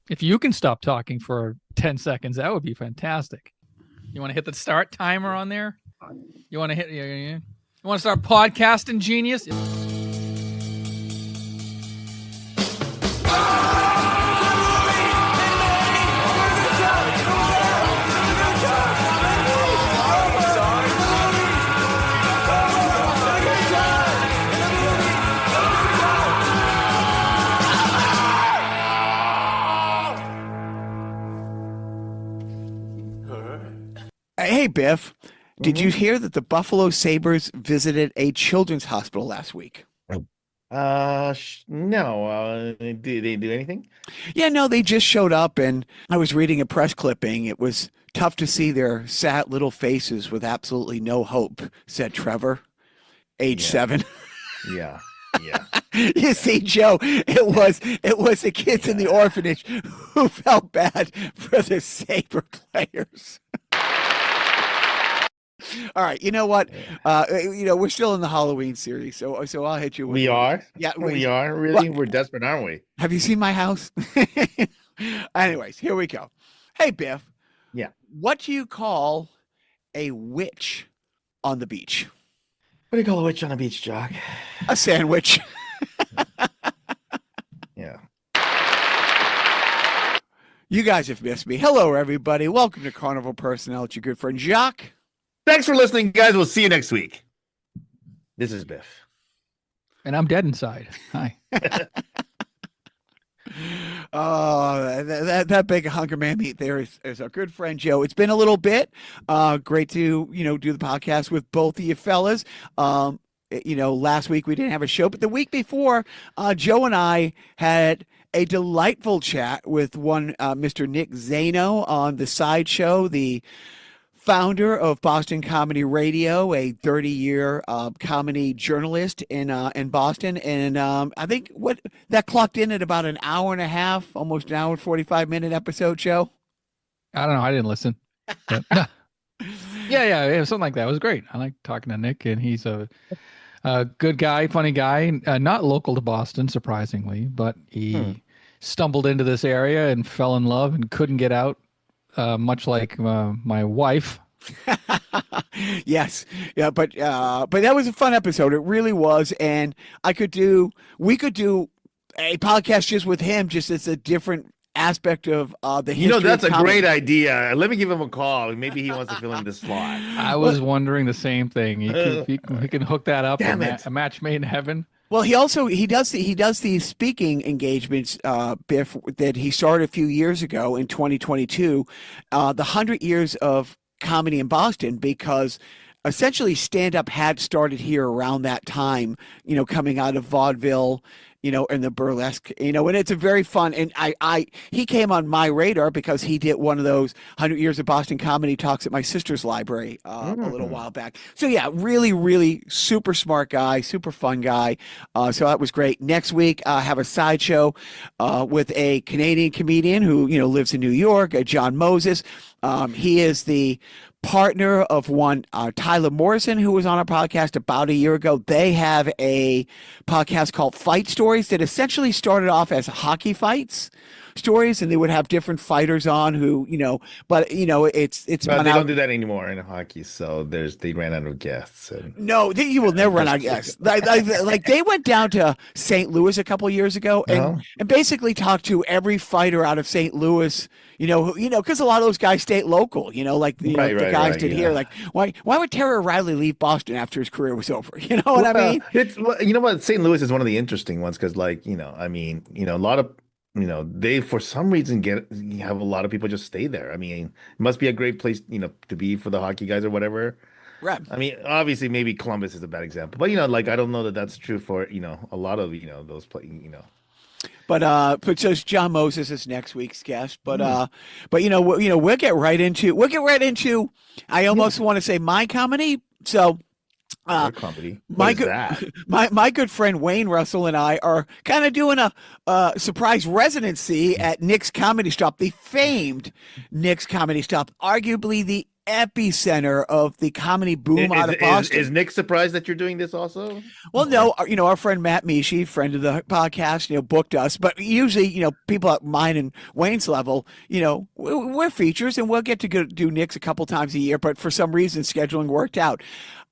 If you can stop talking for 10 seconds, that would be fantastic. You want to hit the start timer on there? You want to hit? You want to start podcasting, genius? Hey, Biff, did you hear that the Buffalo Sabres visited a children's hospital last week? No. Did they do anything? Yeah, no, they just showed up, and I was reading a press clipping. It was tough to see their sad little faces with absolutely no hope, said Trevor, age 7. Yeah. You see, Joe, it was the kids in the orphanage who felt bad for the Sabre players. All right, you know what? We're still in the Halloween series, so I'll hit you with We are? Yeah, we are? Really? We're desperate, aren't we? Have you seen my house? Anyways, here we go. Hey, Biff. Yeah. What do you call a witch on the beach? What do you call a witch on the beach, Jacques? A sandwich. Yeah. You guys have missed me. Hello, everybody. Welcome to Carnival Personnel. It's your good friend, Jacques. Thanks for listening, guys. We'll see you next week. This is Biff. And I'm dead inside. Hi. That big hunk of man meat there is our good friend Joe. It's been a little bit. Great to do the podcast with both of you fellas. Last week we didn't have a show, but the week before, Joe and I had a delightful chat with one Mr. Nick Zano on the Sideshow, the founder of Boston Comedy Radio, a 30-year comedy journalist in Boston. And I think that clocked in at about an hour and a half, almost an hour and 45-minute episode, Joe. I don't know. I didn't listen. Yeah, something like that. It was great. I like talking to Nick, and he's a good guy, funny guy, not local to Boston, surprisingly, but he stumbled into this area and fell in love and couldn't get out. Much like my wife. Yes. Yeah, but that was a fun episode. It really was. And we could do a podcast just with him, just as a different aspect of the history. That's of a comedy. great idea. Let me give him a call. Maybe he wants to fill in this slot. I was wondering the same thing. He can hook that up. Damn it. A match made in heaven. Well, he does these speaking engagements, Biff, that he started a few years ago in 2022, the 100 years of comedy in Boston, because essentially stand-up had started here around that time, coming out of vaudeville, and the burlesque, and it's a very fun, and he came on my radar because he did one of those 100 years of Boston comedy talks at my sister's library a little while back. So yeah, really, really super smart guy, super fun guy. So that was great. Next week, I have a sideshow with a Canadian comedian who, lives in New York, John Moses. He is the partner of one Tyler Morrison, who was on our podcast about a year ago. They have a podcast called Fight Stories that essentially started off as hockey fights stories, and they would have different fighters on who, it's But they don't do that anymore in hockey, so they ran out of guests. No, you will never run out of guests. Like they went down to St. Louis a couple years ago and basically talked to every fighter out of St. Louis. Because a lot of those guys stayed local. The guys did here. Like, why would Terry O'Reilly leave Boston after his career was over? You know what I mean? St. Louis is one of the interesting ones because, a lot of. They for some reason have a lot of people just stay there. I mean, it must be a great place, to be for the hockey guys or whatever. Right. I mean, obviously, maybe Columbus is a bad example, but I don't know that that's true for a lot of those places. But so John Moses is next week's guest. But we'll get right into. I almost want to say my comedy. So. Comedy. My good friend Wayne Russell and I are kind of doing a surprise residency at Nick's Comedy Shop, the famed Nick's Comedy Shop, arguably the epicenter of the comedy boom out of Boston. Is Nick surprised that you're doing this also? Well, no, our friend Matt Mishi, friend of the podcast, booked us. But usually, people at mine and Wayne's level, we're features and we'll get to go do Nick's a couple times a year. But for some reason, scheduling worked out.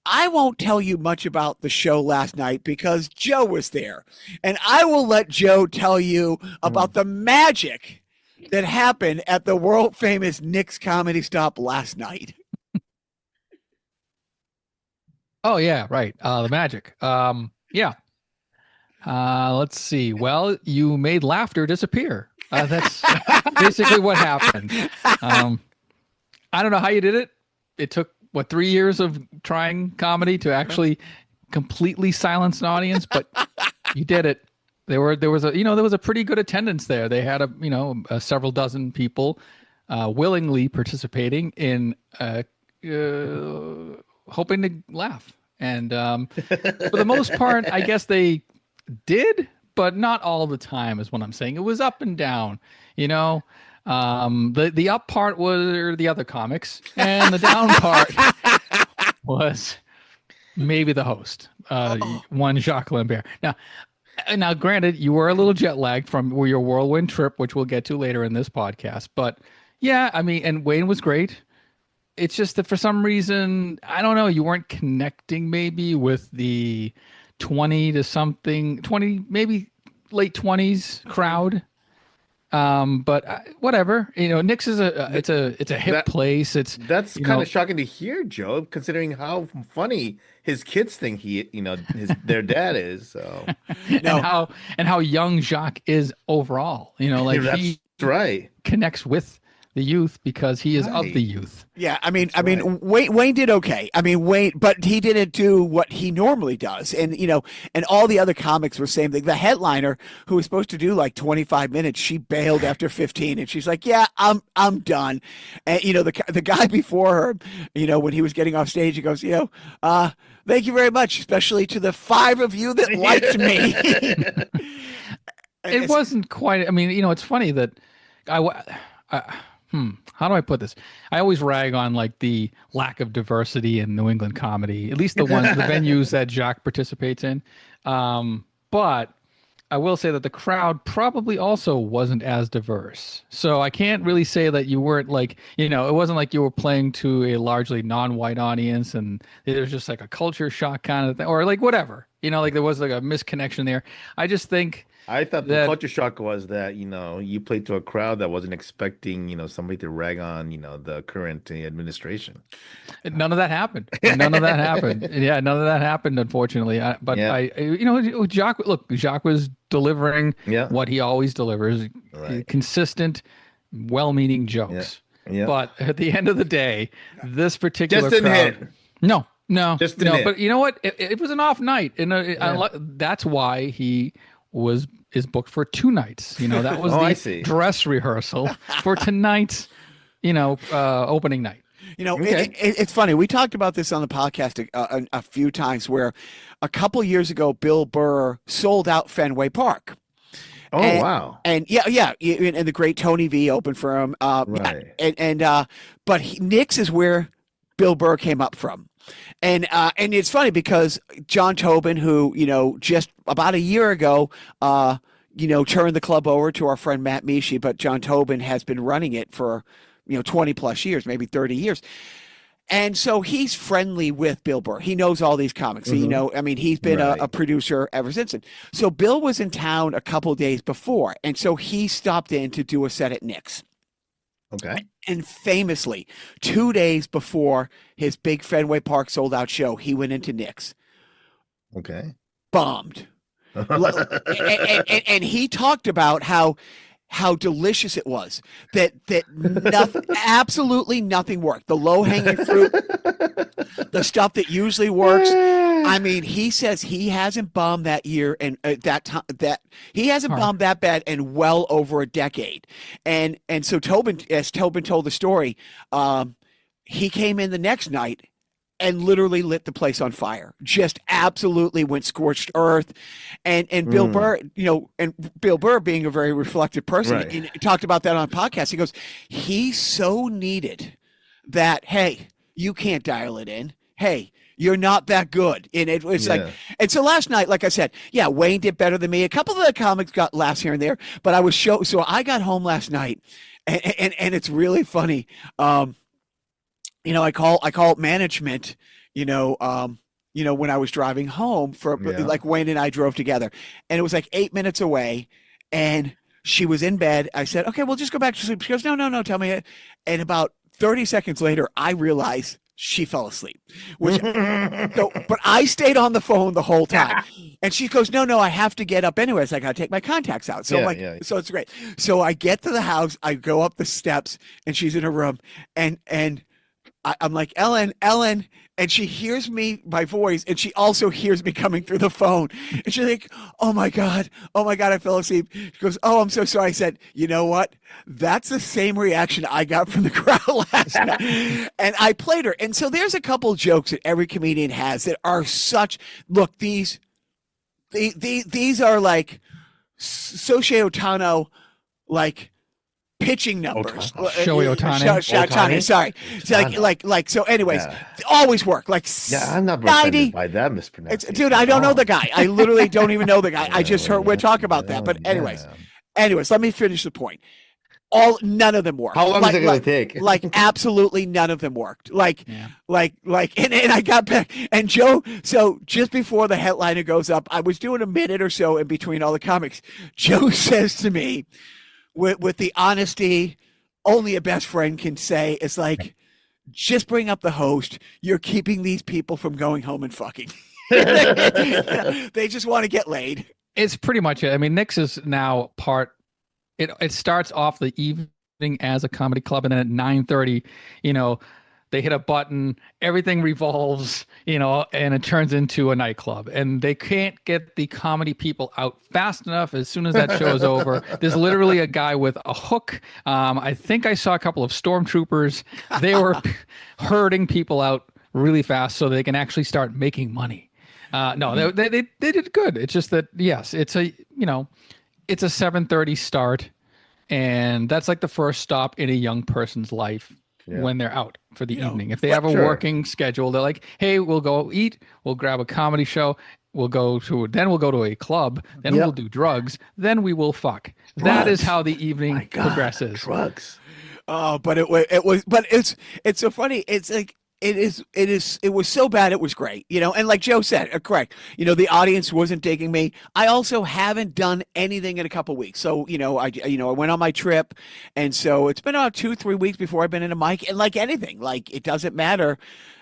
I won't tell you much about the show last night because Joe was there. And I will let Joe tell you about the magic that happened at the world famous Nick's Comedy Stop last night. Oh yeah, right. The magic. Yeah. Let's see. Well, you made laughter disappear. That's basically what happened. I don't know how you did it. It took 3 years of trying comedy to actually completely silence an audience, but you did it. There was a pretty good attendance there. They had several dozen people willingly participating in hoping to laugh. And for the most part, I guess they did, but not all the time is what I'm saying. It was up and down, the up part were the other comics and the down part was maybe the host, one Jacques Lambert. Now, granted, you were a little jet lagged from your whirlwind trip, which we'll get to later in this podcast, but yeah, and Wayne was great. It's just that for some reason, I don't know, you weren't connecting maybe with the 20 maybe late 20s crowd. But whatever, Nick's is it's a hip place. That's kind of shocking to hear, Joe, considering how funny his kids think their dad is. So and how young Jacques is overall. That's he right. connects with the youth because he is of the youth. Yeah, Wayne did okay. Wayne, but he didn't do what he normally does, and and all the other comics were saying the headliner who was supposed to do like 25 minutes, she bailed after 15, and she's like, "Yeah, I'm done." And the guy before her, when he was getting off stage, he goes, "Thank you very much, especially to the 5 of you that liked me." It wasn't quite. It's funny that how do I put this? I always rag on like the lack of diversity in New England comedy, at least the venues that Jacques participates in. But I will say that the crowd probably also wasn't as diverse. So I can't really say that you weren't it wasn't like you were playing to a largely non-white audience and there's just like a culture shock kind of thing, or like whatever, there was like a misconnection there. I just think I thought the culture shock was that, you played to a crowd that wasn't expecting, somebody to rag on, the current administration. None of that happened. None of that happened. Yeah, none of that happened, unfortunately. Jacques was delivering what he always delivers, consistent, well-meaning jokes. Yeah. But at the end of the day, this particular crowd... No. But you know what? It was an off night. And that's why he... is booked for 2 nights. That was the dress rehearsal for tonight's, opening night. It's funny. We talked about this on the podcast a few times where a couple years ago, Bill Burr sold out Fenway Park. Wow. And and the great Tony V opened for him. Right. But Nick's is where Bill Burr came up from. And it's funny because John Tobin, who, just about a year ago, turned the club over to our friend Matt Mishi, but John Tobin has been running it for, 20 plus years, maybe 30 years. And so he's friendly with Bill Burr. He knows all these comics. Mm-hmm. He's been a producer ever since. So Bill was in town a couple of days before. And so he stopped in to do a set at Nick's. Okay. And famously, 2 days before his big Fenway Park sold out show, he went into Nick's. Okay. Bombed. and he talked about how delicious it was. That nothing, absolutely nothing worked. The low-hanging fruit, the stuff that usually works. He says he hasn't bombed that year and that he hasn't bombed that bad in well over a decade. And so Tobin, as Tobin told the story, he came in the next night and literally lit the place on fire. Just absolutely went scorched earth. And Bill Burr, and Bill Burr being a very reflective person, he talked about that on a podcast. He goes, he so needed that, hey, you can't dial it in. Hey, you're not that good. And it was like, and so last night, like I said, yeah, Wayne did better than me. A couple of the comics got laughs here and there, but so I got home last night and it's really funny. I call management, when I was driving home like Wayne and I drove together, and it was like 8 minutes away, and she was in bed. I said, okay, we'll just go back to sleep. She goes, no, tell me it. And about 30 seconds later, I realized she fell asleep, but I stayed on the phone the whole time. And she goes, no, I have to get up anyways. I got to take my contacts out. So so it's great. So I get to the house, I go up the steps, and she's in her room, and I'm like, Ellen, and she hears my voice, and she also hears me coming through the phone. And she's like, oh my God, I fell asleep. She goes, oh, I'm so sorry. I said, you know what? That's the same reaction I got from the crowd last night. And I played her. And so there's a couple jokes that every comedian has that are look, these are like Socio-Tano, like, pitching numbers. Shohei Ohtani. Sorry. So anyways, always work. Like, I'm not offended by that mispronunciation. Dude, I don't know the guy. I literally don't even know the guy. I just heard we're talking about that. But anyways, let me finish the point. None of them worked. How long is it going to take? Like absolutely none of them worked. And I got back, and Joe, so just before the headliner goes up, I was doing a minute or so in between all the comics. Joe says to me, with the honesty only a best friend can say, it's like, just bring up the host. You're keeping these people from going home and fucking. They just want to get laid. It's pretty much it. I mean, Nick's is now it starts off the evening as a comedy club, and then at 9:30, they hit a button, everything revolves, and it turns into a nightclub. And they can't get the comedy people out fast enough. As soon as that show's over, there's literally a guy with a hook. I think I saw a couple of stormtroopers. They were herding people out really fast so they can actually start making money. No, they did good. It's just that, yes, it's a 7:30 start, and that's like the first stop in a young person's life. When they're out for the evening. If they have a working schedule, they're like, hey, we'll go eat, we'll grab a comedy show, we'll go to a club, then we'll do drugs, then we will fuck. That is how the evening progresses. Drugs. Oh, but it's so funny. It's like, it was so bad it was great, and like Joe said, correct, the audience wasn't digging me. I also haven't done anything in a couple weeks, so I went on my trip, and so it's been about 2-3 weeks before I've been in a mic, and like anything, like, it doesn't matter.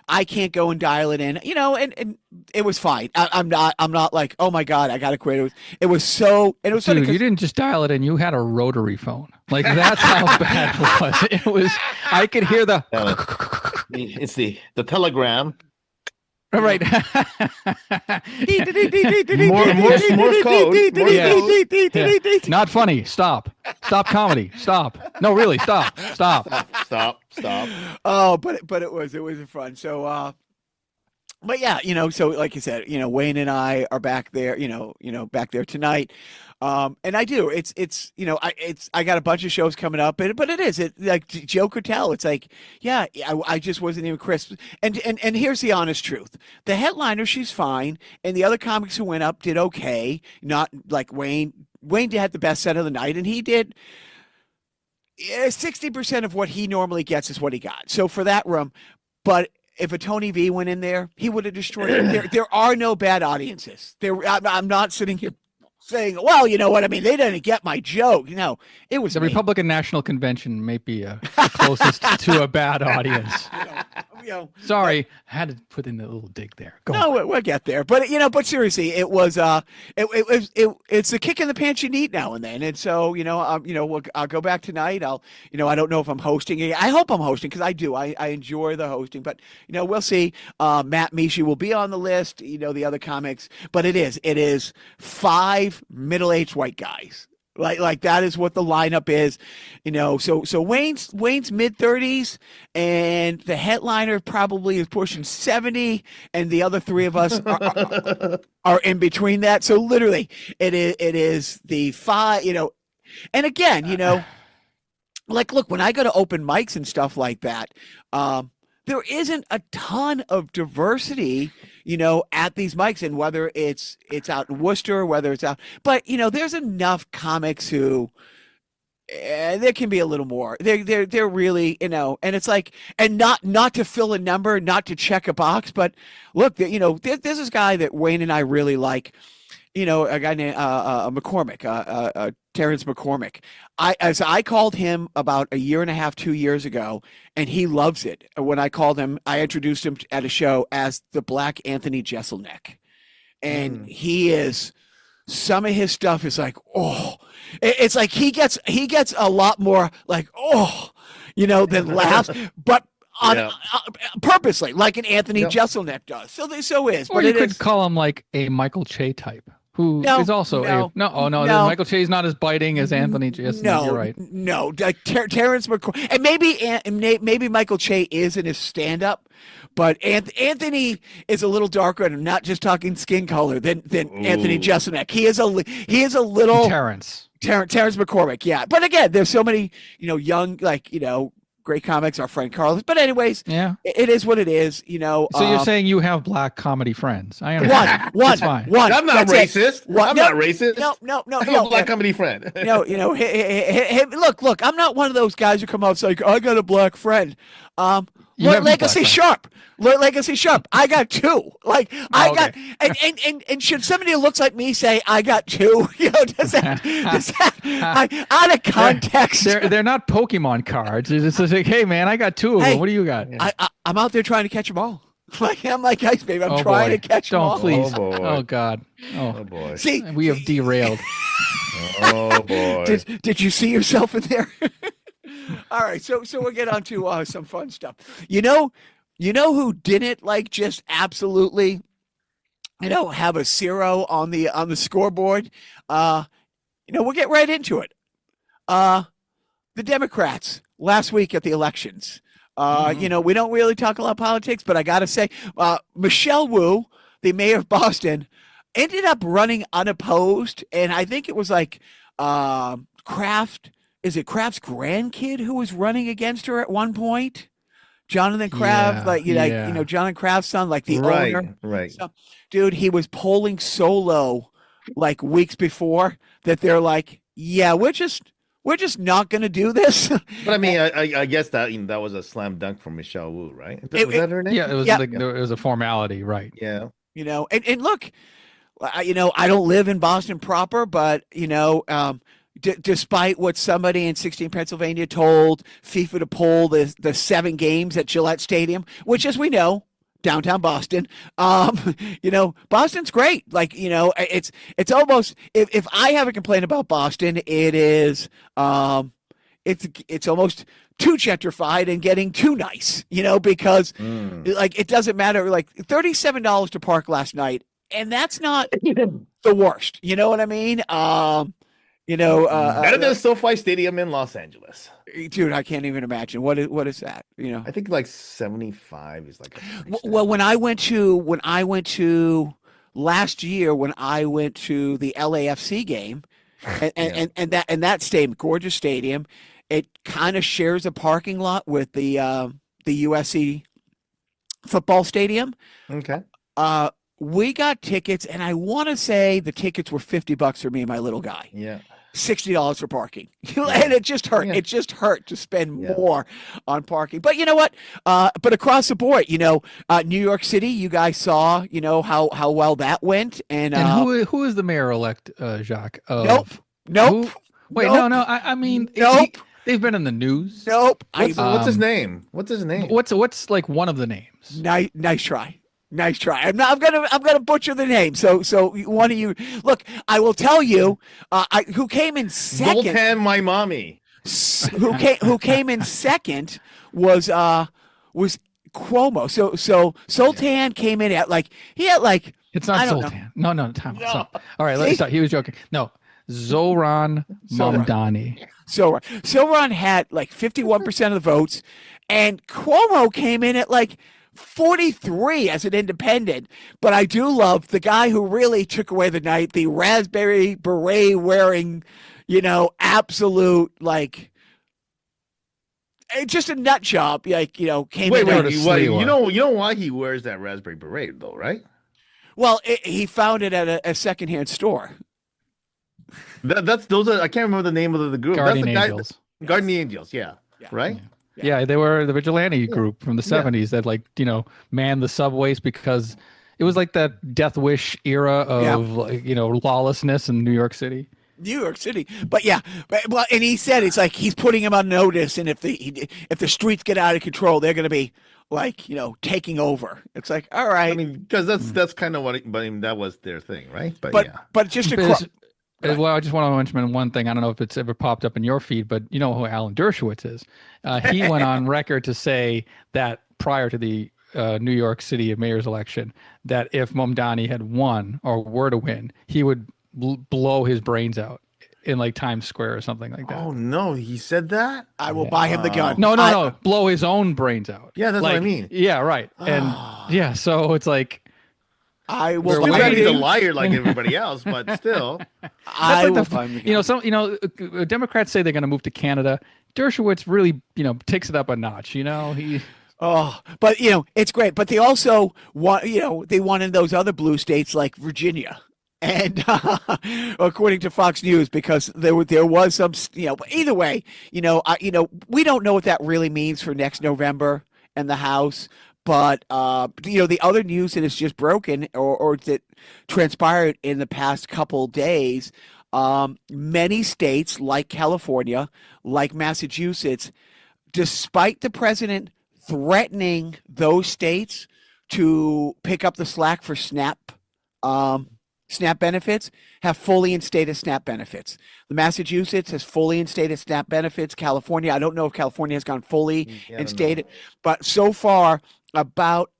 I can't go and dial it in, and it was fine. I'm not like, oh my God, I gotta quit. It was so, and it was. Dude, you didn't just dial it in. You had a rotary phone. Like, that's how bad it was. It was. I could hear the. It's the telegram. Right. More code. Not funny. Stop comedy. Stop. No, really. Stop. Oh, but it was fun. So, but yeah, so like you said, Wayne and I are back there, back there tonight. And I do, I got a bunch of shows coming up, but it like Joe could tell, it's like, yeah, I just wasn't even crisp. And here's the honest truth. The headliner, she's fine. And the other comics who went up did okay. Not like Wayne had the best set of the night, and he did 60% of what he normally gets is what he got. So for that room, but if a Tony V went in there, he would have destroyed it. There are no bad audiences. I'm not sitting here saying, well, you know what I mean? They didn't get my joke. It was the Republican National Convention may be the closest to a bad audience. Sorry, I had to put in a little dig there. We'll get there. But but seriously, it was it's the kick in the pants you need now and then. And so I'll go back tonight. I don't know if I'm hosting. I hope I'm hosting, because I do. I enjoy the hosting. But we'll see. Matt Mishi will be on the list. The other comics. But it is 5 middle-aged white guys. Like that is what the lineup is, so Wayne's mid-30s, and the headliner probably is pushing 70, and the other 3 of us are in between that. So literally it is the 5, and again, like, look, when I go to open mics and stuff like that, there isn't a ton of diversity, at these mics, and whether it's out in Worcester, whether it's out, but there's enough comics who there can be a little more. They're really, and it's like, and not to fill a number, not to check a box, but look, there's this guy that Wayne and I really like. A guy named McCormick, Terrence McCormick. I called him about a year and a half, 2 years ago, and he loves it. When I called him, I introduced him at a show as the Black Anthony Jeselnik, and he is. Some of his stuff is like, oh, it's like he gets a lot more like, oh, than laughs, but on purposely, like an Anthony Jeselnik does. So is. Or you could call him like a Michael Che type. Who is also Michael Che's not as biting as Anthony Jeselnik. No, you're right. No, like Terrence McCoy, and maybe Michael Che is in his stand-up, but Anthony is a little darker, and I'm not just talking skin color than Anthony Jeselnik. He is a little Terrence McCormick, yeah. But again, there's so many young great comics, our friend Carlos. But anyways, it is what it is, So you're saying you have black comedy friends? I understand. One. I'm not racist. I'm not racist. No. I have a black comedy friend. Look. I'm not one of those guys who come out and say, I got a black friend. Lloyd Legacy Sharp. I got two. I got, and should somebody who looks like me say I got two? Does that out of context? They're not Pokemon cards. It's just like, hey man, I got two of them. What do you got? I'm out there trying to catch them all. I'm like ice baby. I'm trying to catch them all. Don't please. Oh God. Oh boy. See, we have derailed. Oh boy. Did you see yourself in there? All right, so we'll get on to some fun stuff. You know who didn't just absolutely, have a 0 on the scoreboard? We'll get right into it. The Democrats last week at the elections. We don't really talk a lot of politics, but I got to say, Michelle Wu, the mayor of Boston, ended up running unopposed, and I think it was like Kraft. Is it Kraft's grandkid who was running against her at one point? Jonathan Kraft, Jonathan Kraft's son, like the owner. Right. So, dude, he was polling solo weeks before that. They're like, yeah, we're just not going to do this. But I mean, I guess that was a slam dunk from Michelle Wu, right? Was that her name? Yeah, it was a formality, right? Yeah. And look, I don't live in Boston proper, but despite what somebody in 16 Pennsylvania told FIFA to pull the 7 games at Gillette Stadium, which, as we know, downtown Boston, Boston's great. It's almost, if I have a complaint about Boston, it is it's almost too gentrified and getting too nice, because it doesn't matter. $37 to park last night, and that's not the worst. You know what I mean? Better than SoFi Stadium in Los Angeles. Dude, I can't even imagine. What is that? I think 75 is well, when I went to last year, when I went to the LAFC game, and that stadium, gorgeous stadium, it kind of shares a parking lot with the USC football stadium. Okay. We got tickets, and I want to say the tickets were $50 for me and my little guy. Yeah. $60 for parking. And it just hurt. Yeah. It just hurt to spend more on parking. But you know what? But across the board, New York City, you guys saw, how well that went. And who is the mayor-elect, Jacques? Nope. Wait, nope. no. I mean, nope. They've been in the news. Nope. What's his name? What's his name? What's like one of the names? Nice try. Nice try. I'm gonna butcher the name. So one of you, look. I will tell you, who came in second. Zoltan, my mommy. Who came in second was Cuomo. So Zoltan came in at he had It's not Zoltan. No, time. No. All right, let's start. He was joking. No, Zoran Mamdani. Zoran had 51% of the votes, and Cuomo came in at 43 as an independent. But I do love the guy who really took away the night, the raspberry beret wearing, absolute just a nut job, like, came Wait, in. wait, to wait. Sliwa. You know why he wears that raspberry beret though, right? Well, he found it at a secondhand store. That's those are I can't remember the name of the group. That's Guardian the guy, Angels. Guardian Angels. Yeah, Yeah. right. Yeah. Yeah. Yeah, they were the vigilante Yeah. group from the Yeah. 70s that manned the subways because it was like that Death Wish era of lawlessness in New York City. New York City, but and he said it's like he's putting him on notice, and if the streets get out of control, they're going to be like taking over. It's like, all right. I mean, because that's kind of what, but I mean, that was their thing, right? But just a Well, I just want to mention one thing. I don't know if it's ever popped up in your feed, but you know who Alan Dershowitz is. He went on record to say that prior to the New York City mayor's election, that if Mamdani had won or were to win, he would blow his brains out in like Times Square or something like that. Oh no, he said that. I will buy him the gun. No, blow his own brains out. Yeah, that's what I mean. Yeah, right. And yeah, so it's like I will. Still buy got to be the him. liar like everybody else, but still. I will buy him the gun. Democrats say they're going to move to Canada. Dershowitz really, takes it up a notch. He. Oh, but it's great. But they also want, they wanted those other blue states like Virginia. And according to Fox News, because there was some, but either way, we don't know what that really means for next November and the House. But the other news that has just broken or that transpired in the past couple days, many states like California, like Massachusetts, despite the president threatening those states to pick up the slack for SNAP benefits, have fully instated SNAP benefits. The Massachusetts has fully instated SNAP benefits. California, I don't know if California has gone fully instated, but so far about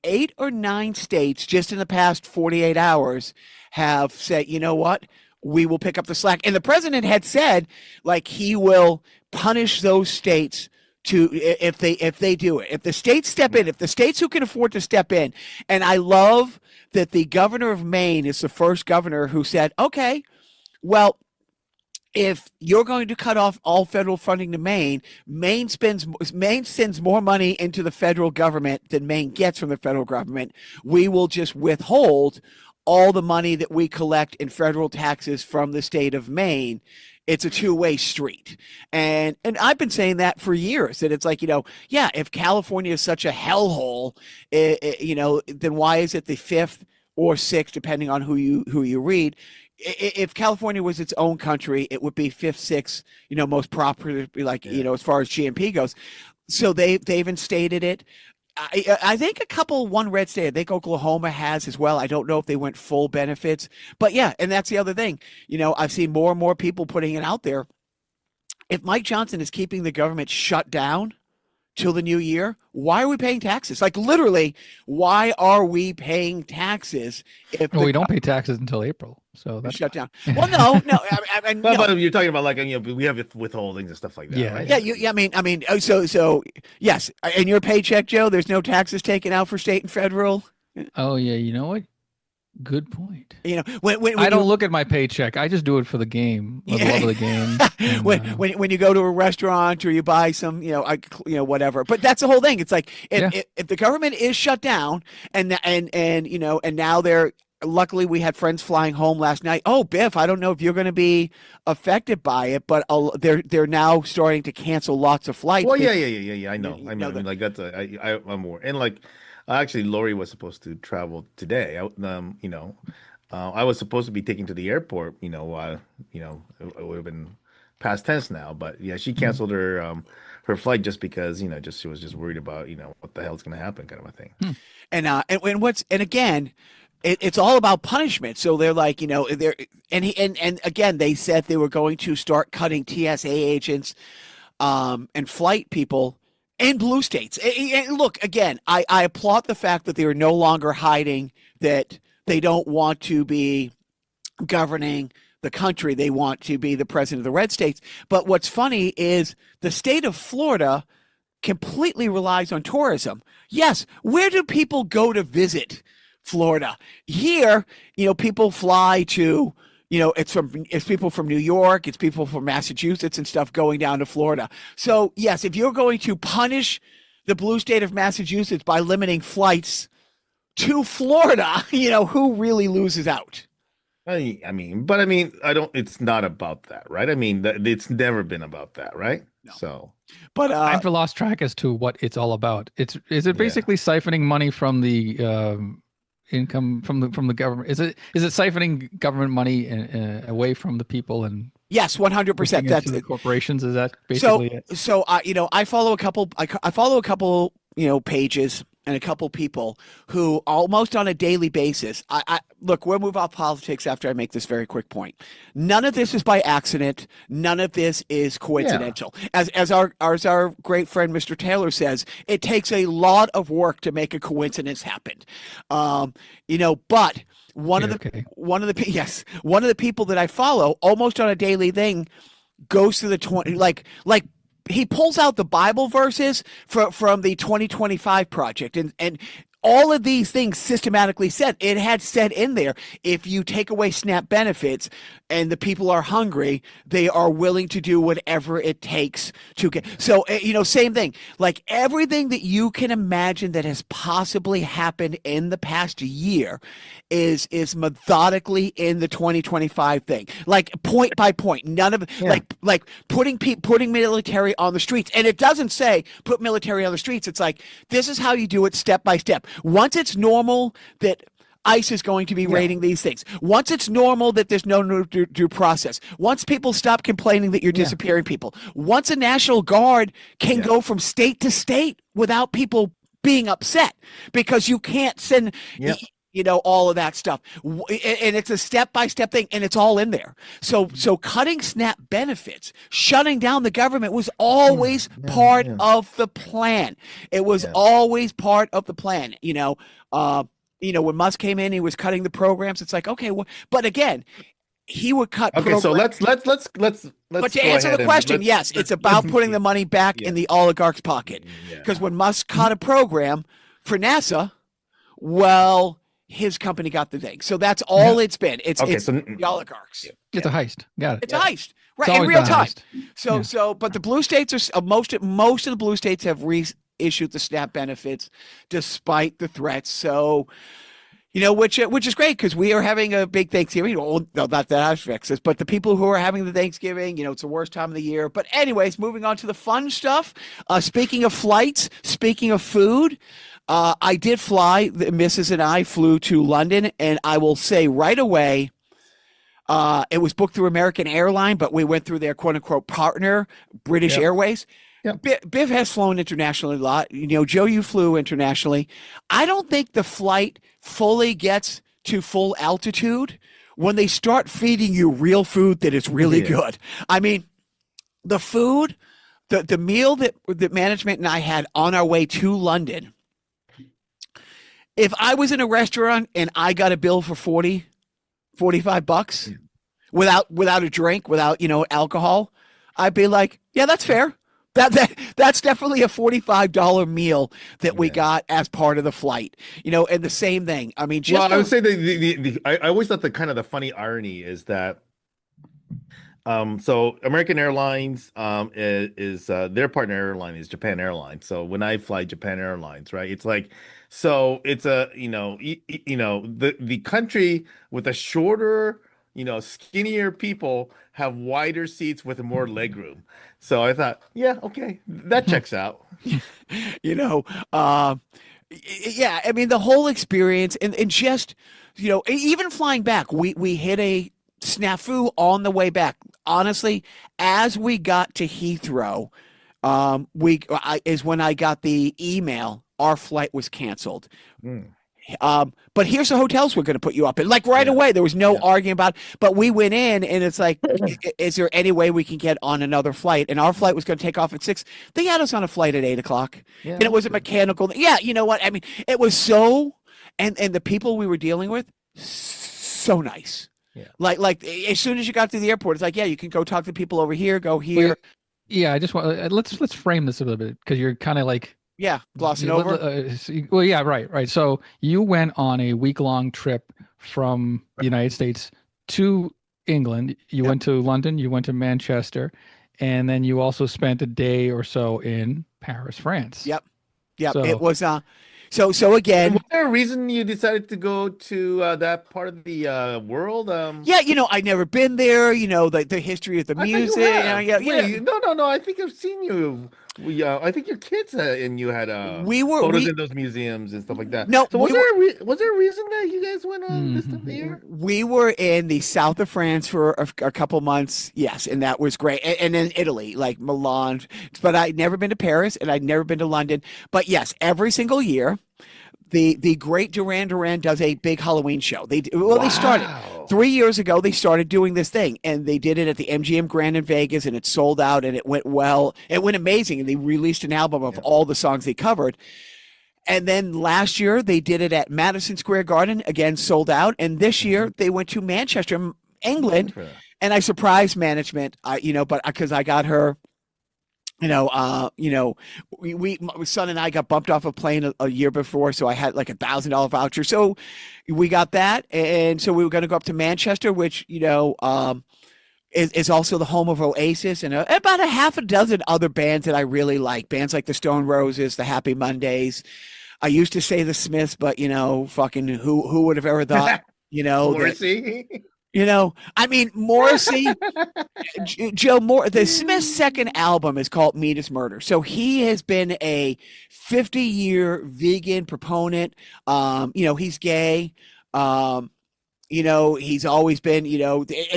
8 or 9 states just in the past 48 hours have said, you know what, we will pick up the slack. And the president had said, like, he will punish those states if they do it. If the states step in, if the states who can afford to step in. And I love that the governor of Maine is the first governor who said, okay, well, if you're going to cut off all federal funding to Maine, Maine sends more money into the federal government than Maine gets from the federal government. We will just withhold all the money that we collect in federal taxes from the state of Maine. It's a two-way street. And I've been saying that for years, that it's like, if California is such a hellhole, then why is it the 5th or 6th, depending on who you read? If California was its own country, it would be 5th, 6th, most properly, like, as far as GNP goes. So they've instated it. I think one red state, I think Oklahoma has as well. I don't know if they went full benefits, but yeah. And that's the other thing, I've seen more and more people putting it out there. If Mike Johnson is keeping the government shut down till the new year, why are we paying taxes? Like, literally, why are we paying taxes? We don't pay taxes until April. So that's shut down. Well, no. But you're talking about, like, we have withholdings and stuff like that, yeah, right? Yeah. I mean. So yes. In your paycheck, Joe, there's no taxes taken out for state and federal. Oh yeah, you know what? Good point. When I don't look at my paycheck. I just do it for the game. I love the game. And, when you go to a restaurant or you buy some, whatever. But that's the whole thing. It's like if the government is shut down and now they're. Luckily, we had friends flying home last night. Oh, Biff, I don't know if you're going to be affected by it, but they're now starting to cancel lots of flights. Well, yeah. I know. I mean, like, that's I'm more, and like, actually, Lori was supposed to travel today. I was supposed to be taken to the airport. It would have been past tense now, but yeah, she canceled her flight just because she was just worried about what the hell's going to happen, kind of a thing. And again. It's all about punishment. So they're like, they're and again, they said they were going to start cutting TSA agents and flight people in blue states. And look, again, I applaud the fact that they are no longer hiding that they don't want to be governing the country. They want to be the president of the red states. But what's funny is the state of Florida completely relies on tourism. Yes, where do people go to visit Florida? Here, people fly to, it's people from New York, it's people from Massachusetts and stuff going down to Florida. So yes, if you're going to punish the blue state of Massachusetts by limiting flights to Florida, who really loses out? I mean, I don't. It's not about that, right? I mean, it's never been about that, right? No. So, But I've lost track as to what it's all about. Is it basically siphoning money from the income from the government? Is it siphoning government money away from the people and yes, 100%. That's the corporations? Is that basically it? So I follow a couple. I follow a couple pages and a couple people who almost on a daily basis. I look. We'll move off politics after I make this very quick point. None of this is by accident. None of this is coincidental. Yeah. As our great friend Mr. Taylor says, it takes a lot of work to make a coincidence happen. But one of the people that I follow almost on a daily thing goes to the 20 like he pulls out the Bible verses from the 2025 project and all of these things systematically said. It had said in there, if you take away SNAP benefits and the people are hungry, they are willing to do whatever it takes to get. So, same thing. Like everything that you can imagine that has possibly happened in the past year is methodically in the 2025 thing. Like point by point. None of like putting military on the streets. And it doesn't say put military on the streets. It's like, this is how you do it step by step. Once it's normal that ICE is going to be raiding these things, once it's normal that there's no due process, once people stop complaining that you're disappearing people, once a National Guard can go from state to state without people being upset because you can't send all of that stuff. And it's a step-by-step thing, and it's all in there. So cutting SNAP benefits, shutting down the government was always part of the plan. It was always part of the plan. When Musk came in, he was cutting the programs. It's like, okay, but again, he would cut. Okay, programs. So let's. But to answer the question, yes, it's about putting the money back in the oligarch's pocket. Because when Musk cut a program for NASA, well, his company got the thing. So that's all it's been. It's the oligarchs. It's a heist. Got it. It's a heist. Right, in real time. But the blue states are most of the blue states have reissued the SNAP benefits despite the threats. So, which is great because we are having a big Thanksgiving. No, not that affects us, but the people who are having the Thanksgiving, it's the worst time of the year. But anyways, moving on to the fun stuff. Speaking of flights, speaking of food, I did fly. The Mrs. and I flew to London, and I will say right away, it was booked through American Airlines, but we went through their quote unquote partner, British Airways. Yep. Biv has flown internationally a lot. Joe, you flew internationally. I don't think the flight fully gets to full altitude when they start feeding you real food that is really good. I mean, the food, the meal that management and I had on our way to London, if I was in a restaurant and I got a bill for $45 without a drink, without, alcohol, I'd be like, yeah, that's fair. That's definitely a $45 meal that we got as part of the flight, and the same thing. I mean, I would say I always thought the funny irony is that, so American Airlines, is their partner airline is Japan Airlines. So when I fly Japan Airlines, right, it's like, so it's the country with a shorter, skinnier people have wider seats with more legroom. So I thought, okay, that checks out. I mean, the whole experience and just, even flying back, we hit a snafu on the way back. Honestly, as we got to Heathrow, is when I got the email, our flight was canceled. But here's the hotels we're going to put you up in. Like right away, there was no arguing about it. But we went in and it's like, is there any way we can get on another flight? And our flight was going to take off at 6. They had us on a flight at 8 o'clock. Yeah, and it was a mechanical. Yeah, you know what? I mean, it was so, and the people we were dealing with, so nice. Yeah. Like as soon as you got to the airport, it's like, yeah, you can go talk to people over here, go here. Yeah, I just want let's frame this a little bit because you're kind of like glossing over. Well, yeah, right. So you went on a week-long trip from the United States to England. You Yep. went to London. You went to Manchester, and then you also spent a day or so in Paris, France. Yep. Yep. It So was so And again, was there a reason you decided to go to that part of the world? yeah, I'd never been there, the history of the I thought you music, have. yeah. Wait, no. I think I've seen you. I think your kids and you had photos We in those museums and stuff like that. no, So we were was there a reason that you guys went on this time of the mhm. year? we were in the south of France for a couple months, yes, and that was great. And then Italy, like Milan, but I'd never been to Paris and I'd never been to London. But yes, every single year, the great Duran Duran does a big Halloween show. They started Wow. 3 years ago. They started doing this thing, and they did it at the MGM Grand in Vegas, and it sold out, and it went well. It went amazing, and they released an album of Yeah. all the songs they covered. And then last year they did it at Madison Square Garden, again sold out. And this year they went to Manchester, England, Good for that. and I surprised management. But because I got her. My son and I got bumped off a plane a year before, so I had like $1,000 voucher. So we got that, and so we were going to go up to Manchester, which is also the home of Oasis and about a half a dozen other bands that I really like. Bands like the Stone Roses, the Happy Mondays. I used to say the Smiths, but fucking who would have ever thought, that, Morrissey. I mean, Morrissey, Joe Moore, the Smiths' second album is called Meat is Murder. So he has been a 50-year vegan proponent. He's gay. He's always been,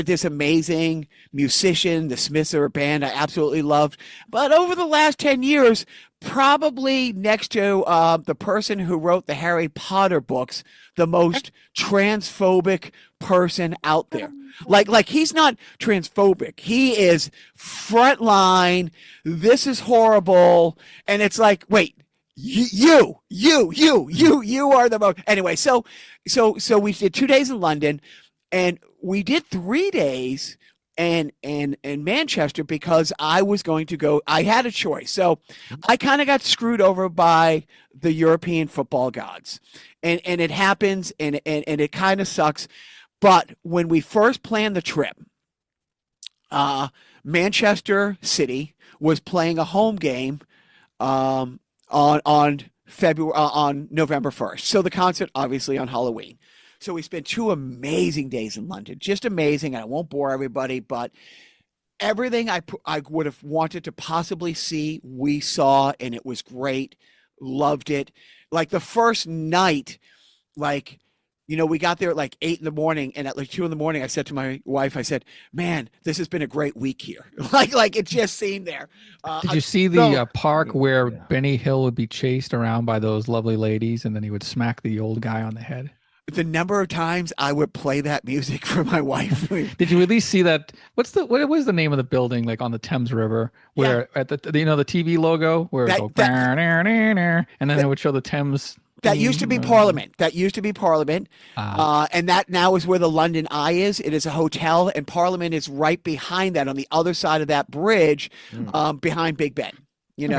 this amazing musician. The Smiths are a band I absolutely loved. But over the last 10 years, probably next to the person who wrote the Harry Potter books, the most transphobic person out there. Like he's not transphobic. He is frontline. This is horrible. And it's like, wait, you are the most. Anyway, so we did 2 days in London, and we did 3 days in Manchester because I was going to go. I had a choice, so I kind of got screwed over by the European football gods, and it happens, and it kind of sucks. But when we first planned the trip, Manchester City was playing a home game on November 1st. So the concert obviously on Halloween. So we spent 2 amazing days in London, just amazing. And I won't bore everybody, but everything I would have wanted to possibly see, we saw, and it was great. Loved it. Like the first night, we got there at like 8 in the morning, and at like 2 in the morning, I said to my wife, I said, "Man, this has been a great week here." like it just seemed there. Did you see the park where Benny Hill would be chased around by those lovely ladies, and then he would smack the old guy on the head? The number of times I would play that music for my wife. Did you at least see that? What was the name of the building, like on the Thames River, where at the the TV logo where it would go, and then it would show the Thames. That used to be Parliament. And that now is where the London Eye is. It is a hotel, and Parliament is right behind that on the other side of that bridge, behind Big Ben. Did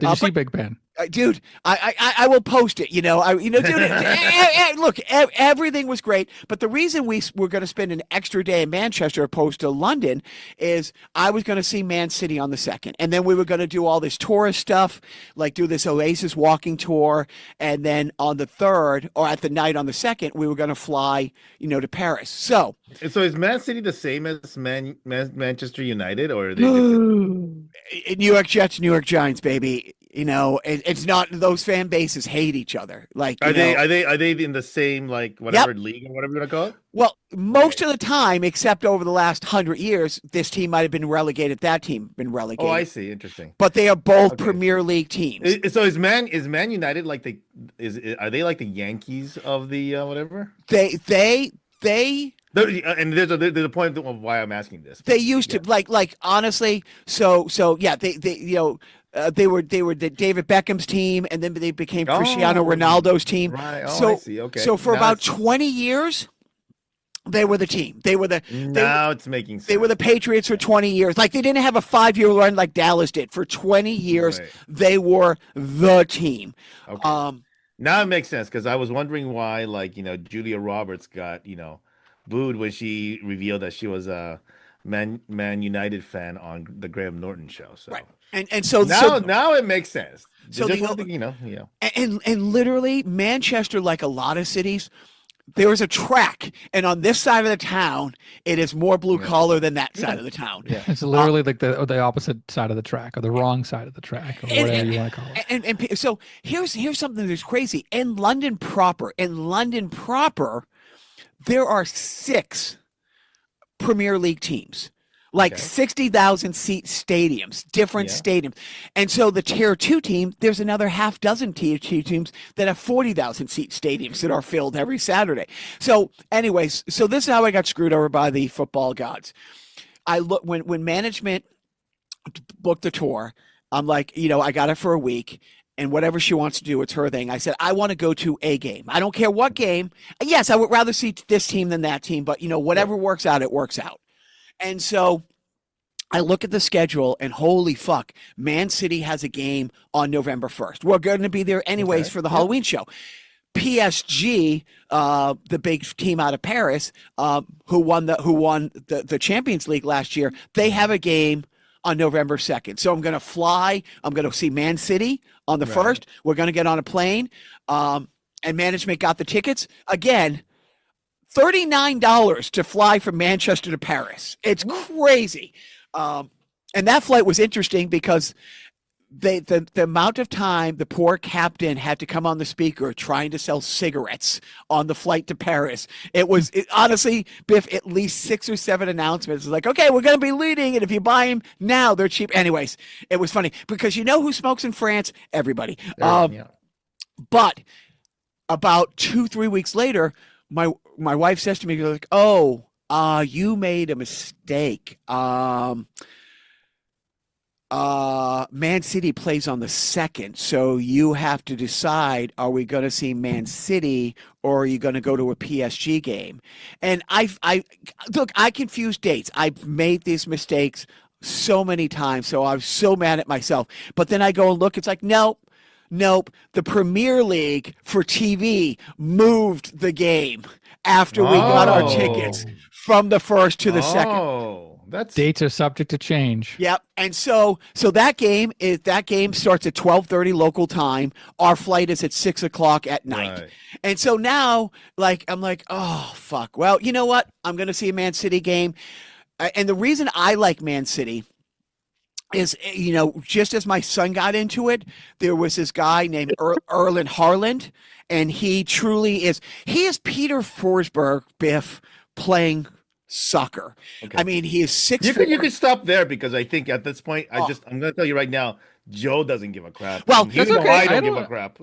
you see Big Ben? Dude, I will post it. Dude. Look, everything was great, but the reason we were going to spend an extra day in Manchester opposed to London is I was going to see Man City on the 2nd, and then we were going to do all this tourist stuff, like do this Oasis walking tour, and then on the 3rd or at the night on the 2nd, we were going to fly, to Paris. So is Man City the same as Manchester United, or are they different? New York Jets, New York Giants, baby. It's not, those fan bases hate each other. Like, are they in the same league or whatever you want to call it? Well, most of the time, except over the last 100 years, this team might have been relegated. That team been relegated. Oh, I see. Interesting. But they are both Premier League teams. So is Man United are they like the Yankees of the whatever? They And there's a point of why I'm asking this. They used to like honestly. So yeah, they were the David Beckham's team, and then they became Cristiano Ronaldo's team. Right. So I see. Okay. So for about 20 years, they were the team. It's making sense. They were the Patriots for 20 years. Like they didn't have a 5-year run like Dallas did. For 20 years, they were the team. Okay. Now it makes sense because I was wondering why, Julia Roberts got, booed when she revealed that she was a Man United fan on the Graham Norton show. So Right. And so now it makes sense. They so just the want to, and literally Manchester, like a lot of cities, there is a track, and on this side of the town, it is more blue collar than that side of the town. Yeah. It's literally like the opposite side of the track, or the wrong side of the track, or whatever you want to call it. And so here's something that's crazy. In London proper, there are 6 Premier League teams, like 60,000 seat stadiums, different stadiums. And so the tier 2 team, there's another half dozen tier 2 teams that have 40,000 seat stadiums that are filled every Saturday. So anyways, so this is how I got screwed over by the football gods. I look when management booked the tour, I'm like, I got it for a week. And whatever she wants to do, it's her thing. I said, I want to go to a game. I don't care what game. Yes, I would rather see this team than that team, but whatever works out, it works out. And so I look at the schedule, and holy fuck, Man City has a game on November 1st. We're going to be there anyways for the Halloween show. PSG, the big team out of Paris, who won the Champions League last year, they have a game on November 2nd. So I'm going to fly. I'm going to see Man City on the 1st. We're going to get on a plane. And management got the tickets. Again, $39 to fly from Manchester to Paris. It's crazy. And that flight was interesting because the amount of time the poor captain had to come on the speaker trying to sell cigarettes on the flight to Paris. Honestly, Biff, at least 6 or 7 announcements. It's like, okay, we're going to be leading, and if you buy them now, they're cheap. Anyways, it was funny because who smokes in France? Everybody. But about 2-3 weeks later, my wife says to me, like, "Oh, you made a mistake. Man City plays on the 2nd, so you have to decide, are we going to see Man City or are you going to go to a PSG game?" And I confuse dates. I've made these mistakes so many times, so I was so mad at myself. But then I go and look, it's like, nope. The Premier League for TV moved the game after we got our tickets from the 1st to the 2nd. Dates are subject to change. Yep. And so that game starts at 12:30 local time. Our flight is at 6 o'clock at night. Right. And so now, I'm like, oh fuck. Well, you know what? I'm going to see a Man City game. And the reason I like Man City is, just as my son got into it, there was this guy named Erling Haaland, and he is Peter Forsberg, Biff, playing soccer. Okay. I mean, he is 6'4". You can stop there because I think at this point, I'm going to tell you right now, Joe doesn't give a crap. Well, that's okay. I don't give a crap.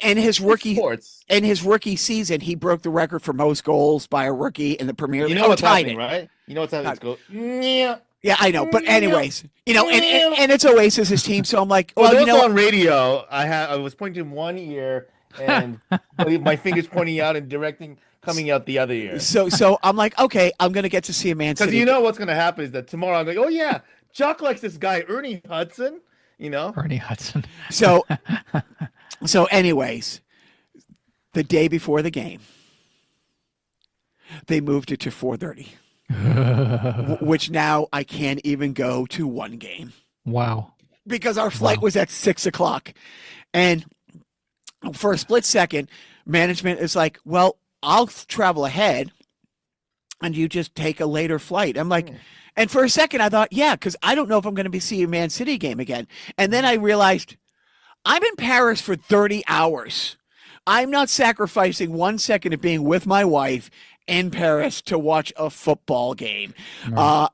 In his rookie season, he broke the record for most goals by a rookie in the Premier League. You know what's happening, right? You know what's happening. Yeah, I know. But anyways, and it's Oasis's team, so I'm like, well, on radio, I was pointing one ear and my fingers pointing out and directing coming out the other ear. So I'm like, okay, I'm gonna get to see a Man City. Because what's gonna happen is that tomorrow I'm like, oh yeah, Jacques likes this guy, Ernie Hudson. Ernie Hudson. So anyways, the day before the game, they moved it to 4:30, which now I can't even go to one game. Wow. Because our flight was at 6 o'clock, and for a split second, management is like, well, I'll travel ahead and you just take a later flight. I'm like, and for a second I thought, yeah, because I don't know if I'm going to be seeing a Man City game again. And then I realized I'm in Paris for 30 hours. I'm not sacrificing 1 second of being with my wife in Paris to watch a football game. Right.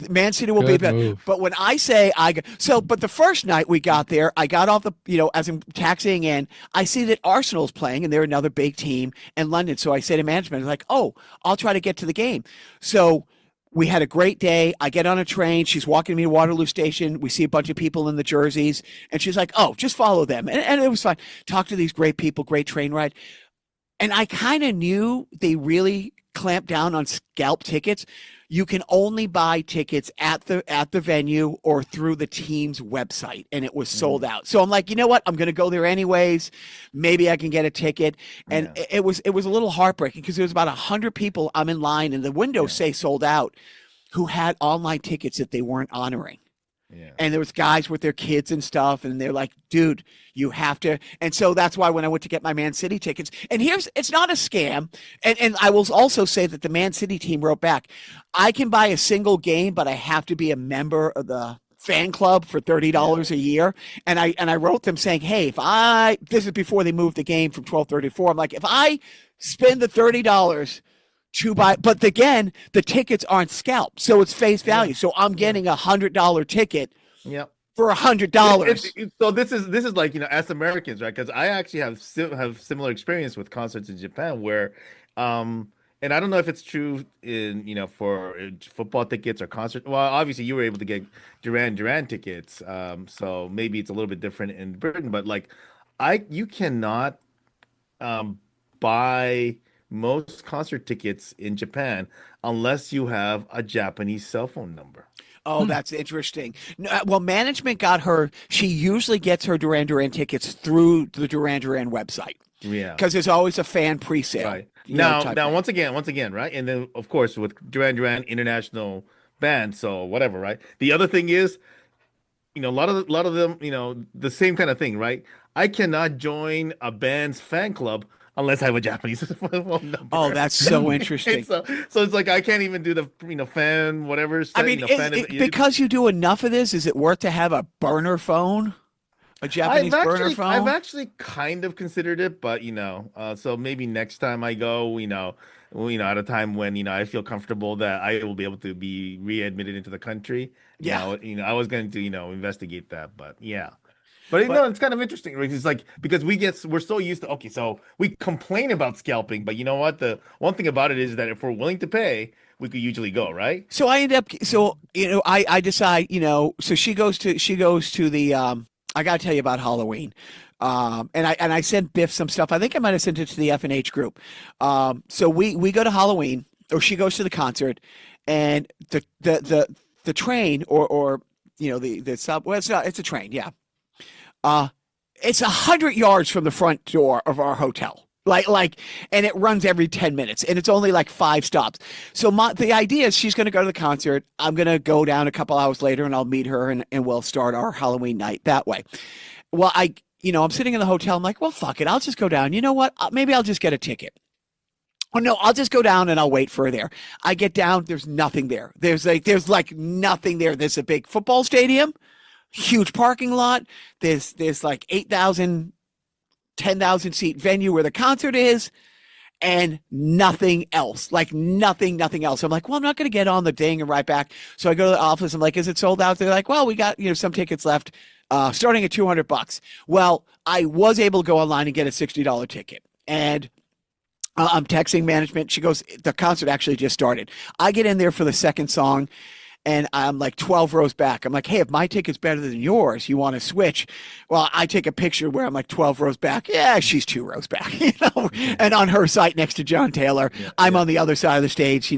Man City will be better. But when I say but the first night we got there, I got off as I'm taxiing in, I see that Arsenal's playing and they're another big team in London. So I say to management, like, oh, I'll try to get to the game. So we had a great day. I get on a train. She's walking me to Waterloo Station. We see a bunch of people in the jerseys and she's like, oh, just follow them. And it was fine. Talk to these great people, great train ride. And I kind of knew they really clamped down on scalp tickets. you can only buy tickets at the venue or through the team's website, and it was sold out. So I'm like, you know what? I'm going to go there anyways. Maybe I can get a ticket. And it was a little heartbreaking because there was about 100 people. I'm in line, and the windows say sold out, who had online tickets that they weren't honoring. Yeah. And there was guys with their kids and stuff, and they're like, dude, you have to. And so that's why when I went to get my Man City tickets, and it's not a scam. And I will also say that the Man City team wrote back, I can buy a single game, but I have to be a member of the fan club for $30 a year. And I wrote them saying, hey, this is before they moved the game from 1234. I'm like, if I spend the $30 to buy, but again, the tickets aren't scalped, so it's face value. So I'm getting $100 ticket for $100. So this is like, as Americans, right? Because I actually have similar experience with concerts in Japan where, and I don't know if it's true in for football tickets or concert. Well, obviously you were able to get Duran tickets, so maybe it's a little bit different in Britain. But like, you cannot buy most concert tickets in Japan unless you have a Japanese cell phone number. Oh, that's interesting. Well, management got her. She usually gets her Duran tickets through the Duran website. Yeah, because there's always a fan pre-sale. Right. Now, once again, right? And then, of course, with Duran International Band, so whatever, right? The other thing is, a lot of them, the same kind of thing, right? I cannot join a band's fan club unless I have a Japanese phone number. Oh, that's so interesting. So it's like I can't even do the fan whatever. I mean, because you do enough of this, is it worth to have a burner phone? A Japanese burner phone? I've actually kind of considered it, but so maybe next time I go, at a time when I feel comfortable that I will be able to be readmitted into the country. I was going to investigate that, but yeah. But it's kind of interesting. Right? It's like, because we're so used to, okay, so we complain about scalping, but you know what? The one thing about it is that if we're willing to pay, we could usually go, right? So I I decide, so she goes to the, I got to tell you about Halloween. And I sent Biff some stuff. I think I might have sent it to the F&H group. So we go to Halloween, or she goes to the concert, and the train or the sub, well, it's a train. Yeah. It's 100 yards from the front door of our hotel. And it runs every 10 minutes, and it's only like 5 stops. So the idea is she's going to go to the concert. I'm going to go down a couple hours later, and I'll meet her, and we'll start our Halloween night that way. Well, I'm sitting in the hotel. I'm like, well, fuck it. I'll just go down. You know what? Maybe I'll just get a ticket. Oh no, I'll just go down and I'll wait for her there. I get down. There's nothing there. There's nothing there. There's a big football stadium. Huge parking lot. There's like 8,000, 10,000 seat venue where the concert is, and nothing else. Nothing else. I'm like, well, I'm not going to get on the ding and right back. So I go to the office. I'm like, is it sold out? They're like, well, we got some tickets left, starting at $200. Well, I was able to go online and get a $60 ticket, and I'm texting management. She goes, the concert actually just started. I get in there for the second song, and I'm like 12 rows back. I'm like, hey, if my ticket's better than yours, you want to switch? Well, I take a picture where I'm like 12 rows back. Yeah, she's 2 rows back, and on her site next to John Taylor. I'm on the other side of the stage,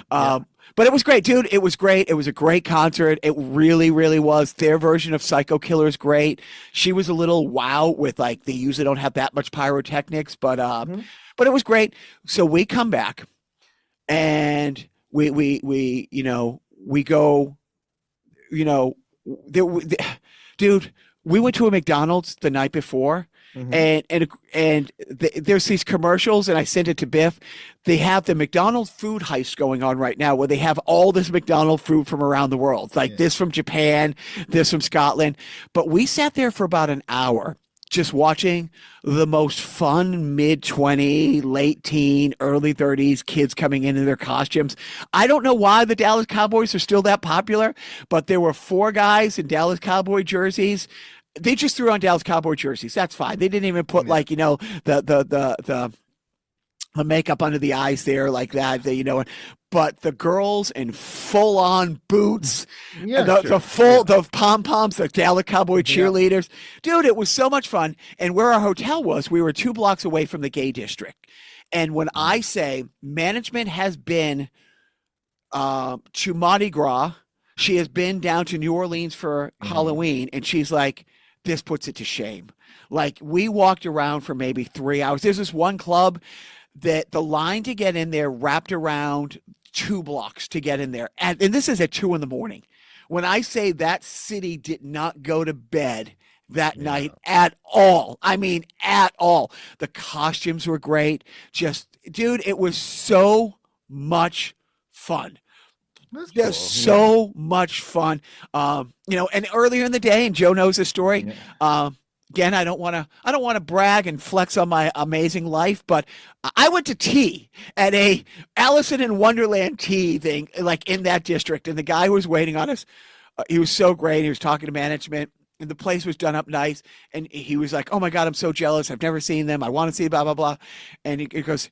But it was great, dude. It was great. It was a great concert. It really, really was. Their version of Psycho Killer is great. She was a little wow with they usually don't have that much pyrotechnics, but it was great. So we come back, and we go, dude, we went to a McDonald's the night before, and there's these commercials, and I sent it to Biff. They have the McDonald's food heist going on right now, where they have all this McDonald's food from around the world, this from Japan, this from Scotland. But we sat there for about an hour just watching the most fun mid-20, late-teen, early 30s kids coming in their costumes. I don't know why the Dallas Cowboys are still that popular, but there were 4 guys in Dallas Cowboy jerseys. They just threw on Dallas Cowboy jerseys. That's fine. They didn't even put the makeup under the eyes there like that. But the girls in full-on boots, the pom-poms, the Dallas Cowboy cheerleaders. Dude, it was so much fun. And where our hotel was, we were 2 blocks away from the gay district. And when I say management has been to Mardi Gras. She has been down to New Orleans for Halloween, and she's like, this puts it to shame. Like, we walked around for maybe 3 hours. There's this one club that the line to get in there wrapped around 2 blocks to get in there. And this is at 2 a.m. When I say that city did not go to bed that night at all. I mean, at all. The costumes were great. Just, dude, it was so much fun. That's Just so much fun. And earlier in the day, and Joe knows the story. Again, I don't want to brag and flex on my amazing life, but I went to tea at a Allison in Wonderland tea thing, like in that district, and the guy who was waiting on us, he was so great. He was talking to management, and the place was done up nice, and he was like, "Oh my God, I'm so jealous. I've never seen them. I want to see blah blah blah." And he goes,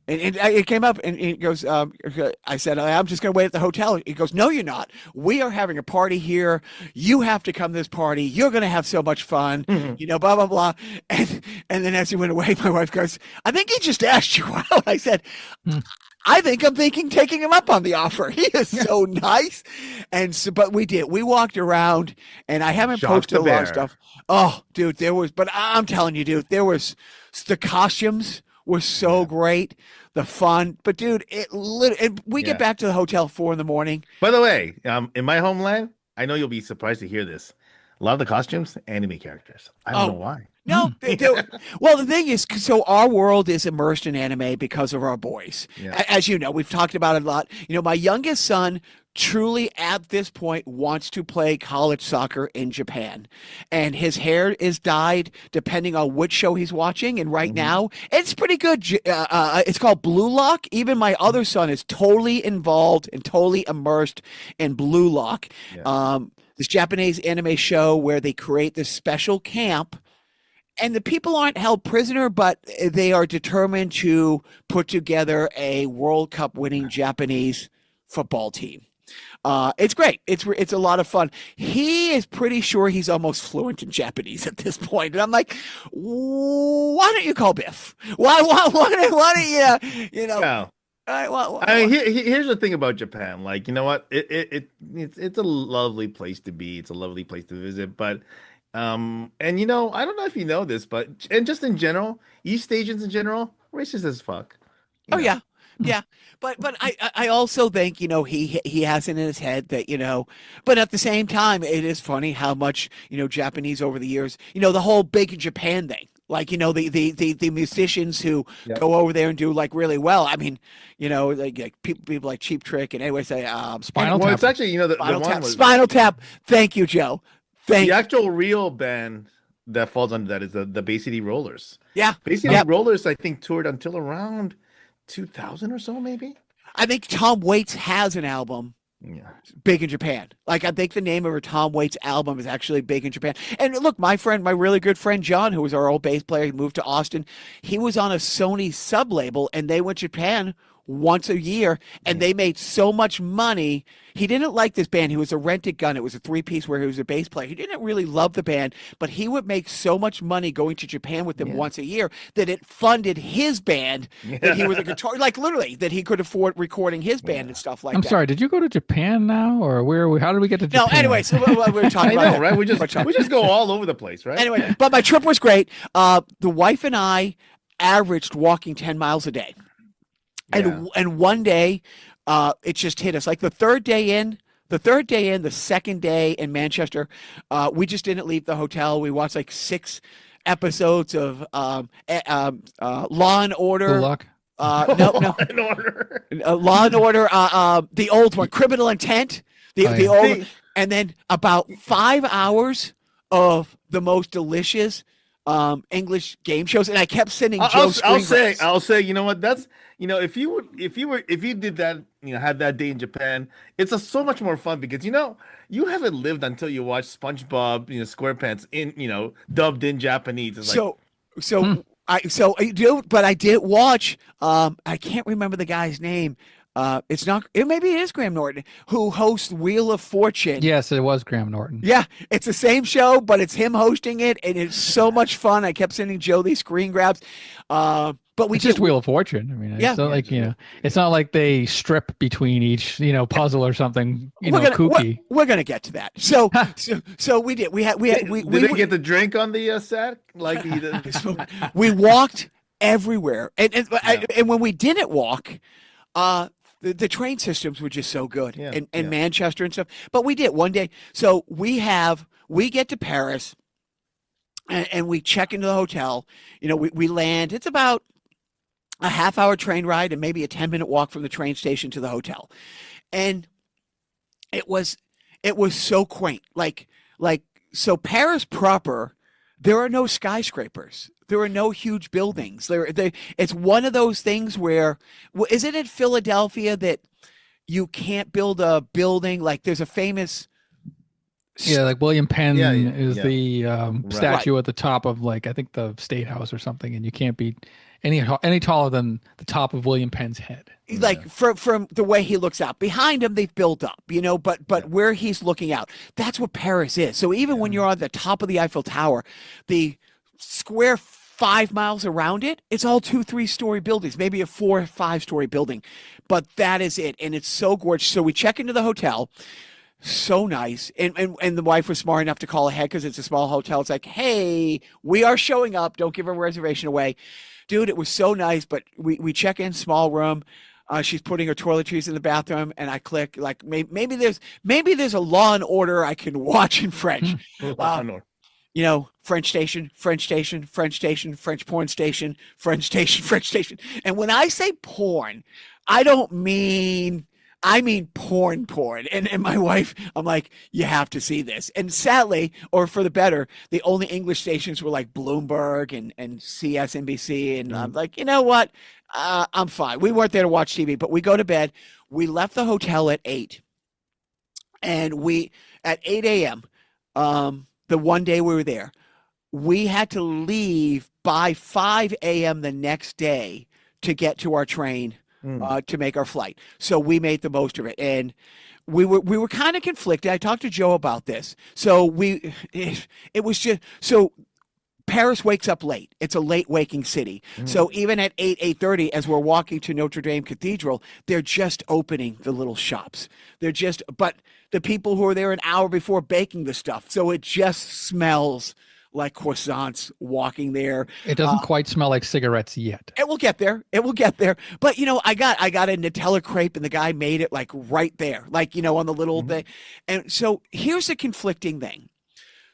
and it came up, and he goes, I said, "I'm just going to wait at the hotel." He goes, "No, you're not. We are having a party here. You have to come to this party. You're going to have so much fun, blah blah blah." And then as he went away, my wife goes, "I think he just asked you out." I said, I think I'm taking him up on the offer. He is so nice. And so, but we did. We walked around, and I haven't posted a lot of stuff. Oh, dude, but I'm telling you, dude, the costumes were so great, the fun. But dude, we get back to the hotel 4 a.m. By the way, in my homeland, I know you'll be surprised to hear this. A lot of the costumes, anime characters. I don't know why. No, they do. Well, the thing is, so our world is immersed in anime because of our boys. Yeah. As you know, we've talked about it a lot. My youngest son truly at this point wants to play college soccer in Japan, and his hair is dyed depending on which show he's watching. And right now it's pretty good. It's called Blue Lock. Even my other son is totally involved and totally immersed in Blue Lock. This Japanese anime show where they create this special camp, and the people aren't held prisoner, but they are determined to put together a World Cup winning Japanese football team. It's great. It's a lot of fun. He is pretty sure he's almost fluent in Japanese at this point. And I'm like, why don't you call Biff? Why don't you, No. I mean, here's the thing about Japan. Like, you know what? It's a lovely place to be. It's a lovely place to visit. But, and I don't know if you know this, but just in general, East Asians in general, racist as fuck. Yeah. Yeah. But I also think, he has it in his head that, but at the same time, it is funny how much, Japanese over the years, the whole big in Japan thing. Like, the musicians who go over there and do like really well. I mean, like people like Cheap Trick and anyway say Spinal Tap. Well, it's actually, Spinal Tap. Thank you, Joe. The actual real band that falls under that is the Bay City Rollers. Yeah. Bay City Rollers, I think, toured until around 2000 or so, maybe. I think Tom Waits has an album. Yeah. Big in Japan. Like, I think the name of her Tom Waits album is actually big in Japan. And look, my really good friend John, who was our old bass player, he moved to Austin. He was on a Sony sub label, and they went to Japan once a year, and they made so much money. He didn't like this band. He was a rented gun. It was a 3-piece where he was a bass player. He didn't really love the band, but he would make so much money going to Japan with them once a year that it funded his band. That he was a guitar, like literally, that he could afford recording his band and stuff like that. I'm sorry, did you go to Japan now, or how did we get to Japan? No, anyway, so we're talking about that. Right? We just go all over the place, right? Anyway, but my trip was great. The wife and I averaged walking 10 miles a day. And one day, it just hit us. Like the third day in, the second day in Manchester, we just didn't leave the hotel. We watched like 6 episodes of Law and Order. Law and Order. Law and Order. The old one, Criminal Intent. The old, and then about 5 hours of the most delicious English game shows, and I kept sending Joe screen I'll say, you know what? That's if you did that, had that day in Japan, it's so much more fun because you haven't lived until you watch SpongeBob, SquarePants in dubbed in Japanese. It's I do, but I did watch. I can't remember the guy's name. It's not. Maybe it is Graham Norton who hosts Wheel of Fortune. Yes, it was Graham Norton. Yeah, it's the same show, but it's him hosting it, and it's so much fun. I kept sending Joe these screen grabs. But we It's just did. Wheel of Fortune. I mean, Yeah. it's not Yeah, like, just you know, it's not like they strip between each, you know, puzzle or something, you know, we're kooky. we're gonna get to that. So we did. Did they get the drink on the set? Like So we walked everywhere, Yeah. and when we didn't walk, the train systems were just so good Yeah, in yeah. Manchester and stuff. But we did one day. So we get to Paris, and we check into the hotel. You know, we land. It's about a half-hour train ride and maybe a 10-minute walk from the train station to the hotel, and it was so quaint. Like so Paris proper, there are no skyscrapers. There are no huge buildings. It's one of those things where, is it in Philadelphia that you can't build a building? Like there's a famous, Yeah, like William Penn Yeah, is yeah. the Right. statue at the top of, like, I think the State House or something, and you can't be any taller than the top of William Penn's head. like from the way he looks out. Behind him, they've built up, you know, but Yeah. where he's looking out, that's what Paris is. So even when you're on the top of the Eiffel Tower, the square 5 miles around it, it's all 2-3 story buildings, maybe a 4 or 5 story building, but that is it, and it's so gorgeous. So we check into the hotel. So nice. And the wife was smart enough to call ahead because it's a small hotel. It's like, hey, we are showing up. Don't give a reservation away. Dude, it was so nice. But we check in, small room. She's putting her toiletries in the bathroom, and I click like maybe there's a Law and Order I can watch in French. You know, French station, French station, French station, French porn station, French station, French station. And when I say porn, I don't mean I mean porn. And my wife, I'm like, you have to see this. And sadly, or for the better, the only English stations were like Bloomberg and CSNBC. And I'm like, you know what? I'm fine. We weren't there to watch TV, but we go to bed. We left the hotel at 8. And at 8 a.m., the one day we were there, we had to leave by 5 a.m. the next day to get to our train to make our flight. So we made the most of it. And we were kind of conflicted. I talked to Joe about this. So it was just, so Paris wakes up late. It's a late waking city. So even at 8:30, as we're walking to Notre Dame Cathedral, they're just opening the little shops. But the people who are there an hour before baking the stuff. So it just smells like croissants walking there. It doesn't quite smell like cigarettes yet. It will get there. But, you know, I got a Nutella crepe, and the guy made it like right there, like, you know, on the little thing. And so here's the conflicting thing.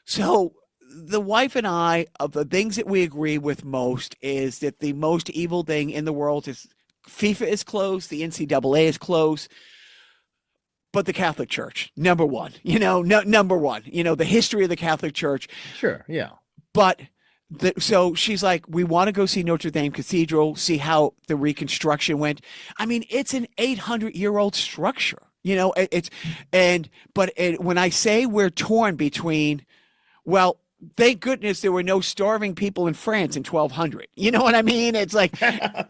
So the wife and I, of the things that we agree with most, is that the most evil thing in the world is FIFA is closed, the NCAA is closed, but the Catholic Church, number one, number one, the history of the Catholic Church. Sure, yeah. But so she's like, we want to go see Notre Dame Cathedral, see how the reconstruction went. I mean, it's an 800-year-old structure, but when I say we're torn between, well, thank goodness there were no starving people in France in 1200. You know what I mean? It's like that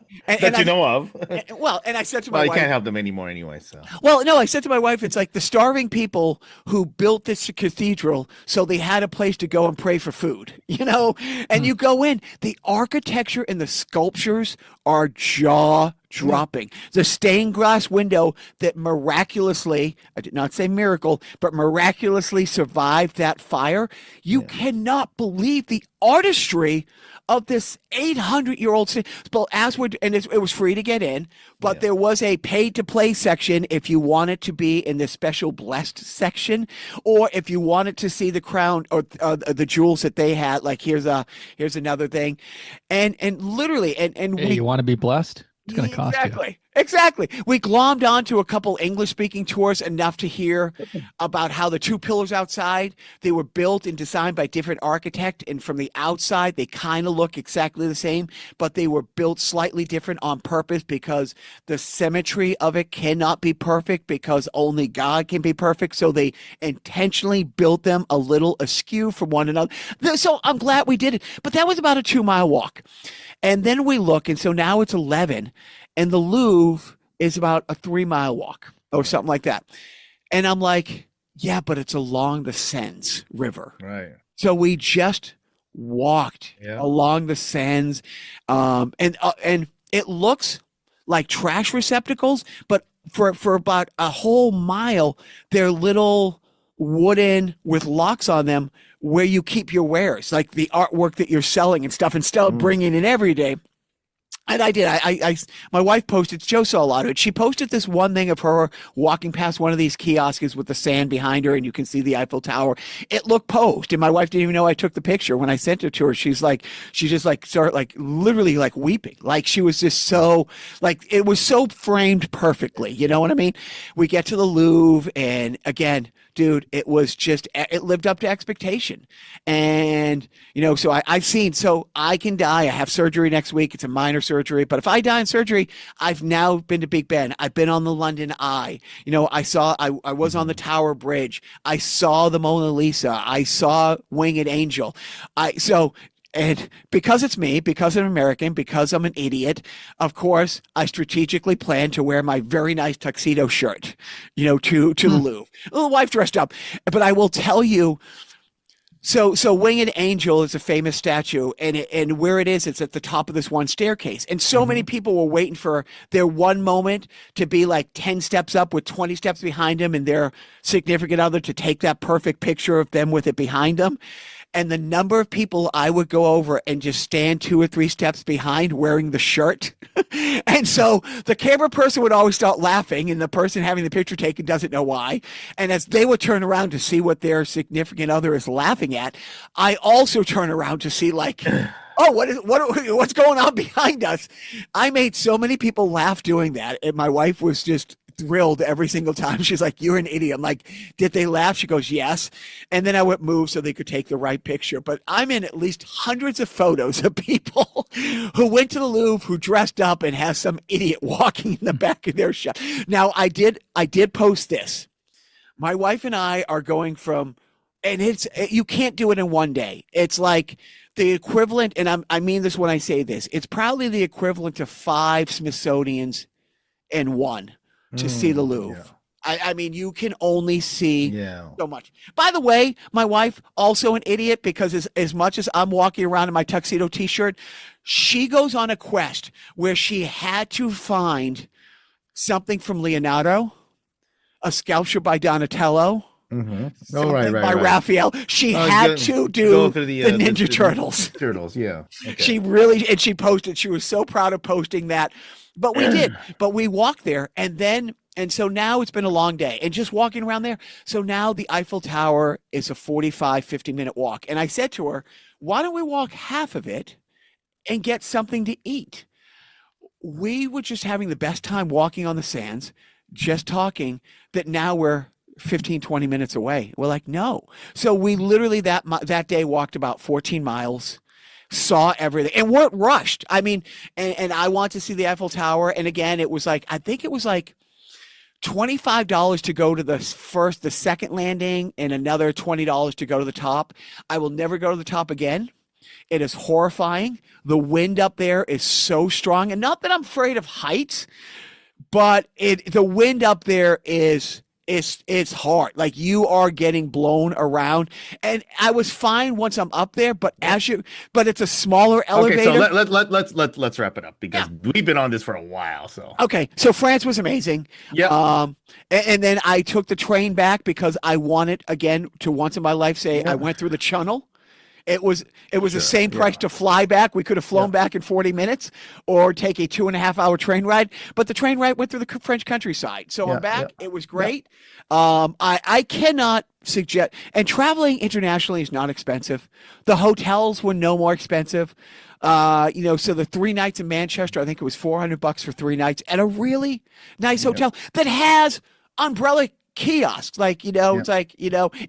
you know of. Well, and I said to my Well, you wife, can't help them anymore anyway. So. Well, no, I said to my wife, it's like the starving people who built this cathedral, so they had a place to go and pray for food, And you go in, the architecture and the sculptures are jaw-dropping. The stained glass window that miraculously, I did not say miracle, but miraculously survived that fire. You cannot believe the artistry of this 800-year-old city. But it was free to get in, but there was a paid-to-play section if you wanted to be in the special blessed section, or if you wanted to see the crown or the jewels that they had. Like here's another thing, and literally, and Hey, you want to be blessed? It's going to cost you. Exactly. We glommed onto a couple English-speaking tours enough to hear about how the two pillars outside, they were built and designed by different architect, and from the outside, they kind of look exactly the same, but they were built slightly different on purpose because the symmetry of it cannot be perfect because only God can be perfect. So they intentionally built them a little askew from one another. So I'm glad we did it. But that was about a 2-mile walk. And then we look, and so now it's 11, and the Louvre is about a 3-mile walk or something like that. And I'm like, yeah, but it's along the Seine River. Right. So we just walked Yeah. along the sands, and it looks like trash receptacles, but for about a whole mile, they're little wooden with locks on them where you keep your wares, like the artwork that you're selling and stuff, and still bringing in every day. And I did. My wife posted. Joe saw a lot of it. She posted this one thing of her walking past one of these kiosks with the sand behind her, and you can see the Eiffel Tower. It looked posed, and my wife didn't even know I took the picture. When I sent it to her, she just like started like literally like weeping, like she was just so like it was so framed perfectly. You know what I mean? We get to the Louvre, and again, dude, it lived up to expectation. And, so I've seen, so I can die. I have surgery next week. It's a minor surgery. But if I die in surgery, I've now been to Big Ben. I've been on the London Eye. I was on the Tower Bridge. I saw the Mona Lisa. I saw Winged Angel. And because it's me, because I'm American, because I'm an idiot, of course, I strategically plan to wear my very nice tuxedo shirt, to the Louvre. The wife dressed up. But I will tell you, so Winged Angel is a famous statue, and where it is, it's at the top of this one staircase. And so many people were waiting for their one moment to be like 10 steps up with 20 steps behind them and their significant other to take that perfect picture of them with it behind them. And the number of people I would go over and just stand 2 or 3 steps behind wearing the shirt. And so the camera person would always start laughing, and the person having the picture taken doesn't know why. And as they would turn around to see what their significant other is laughing at, I also turn around to see like, oh, what's going on behind us? I made so many people laugh doing that. And my wife was just thrilled every single time. She's like, "You're an idiot." I'm like, "Did they laugh?" She goes, "Yes." And then I would move so they could take the right picture. But I'm in at least hundreds of photos of people who went to the Louvre, who dressed up, and have some idiot walking in the back of their shop. Now, I did post this. My wife and I are going from, and you can't do it in one day. It's like the equivalent, and I mean this when I say this, it's probably the equivalent to 5 Smithsonians in one to see the Louvre. Yeah. I mean, you can only see so much. By the way, my wife, also an idiot, because as much as I'm walking around in my tuxedo t-shirt, she goes on a quest where she had to find something from Leonardo, a sculpture by Donatello, something by Raphael. She had to do the Ninja Turtles. Turtles, yeah. Okay. She posted, she was so proud of posting that. But we did. But we walked there, and so now it's been a long day, and just walking around there. So now the Eiffel Tower is a 45, 50-minute walk. And I said to her, why don't we walk half of it and get something to eat? We were just having the best time walking on the sands, just talking, that now we're 15, 20 minutes away. We're like, no. So we literally that day walked about 14 miles. Saw everything and weren't rushed. I mean, and I want to see the Eiffel Tower. And again, it was like, I think it was like $25 to go to the second landing, and another $20 to go to the top. I will never go to the top again. It is horrifying. The wind up there is so strong, and not that I'm afraid of heights, but the wind up there is it's hard. Like, you are getting blown around, and I was fine once I'm up there, but but it's a smaller elevator. Okay, so let's wrap it up, because we've been on this for a while. So okay, so France was amazing. Yeah. And then I took the train back because I wanted, again, to once in my life say I went through the channel. It was the same price to fly back. We could have flown back in 40 minutes or take a 2.5-hour train ride, but the train ride went through the French countryside. So I'm back. It was great. I cannot suggest, and traveling internationally is not expensive. The hotels were no more expensive. So the 3 nights in Manchester, I think it was $400 for 3 nights at a really nice hotel that has umbrella kiosks, it's like,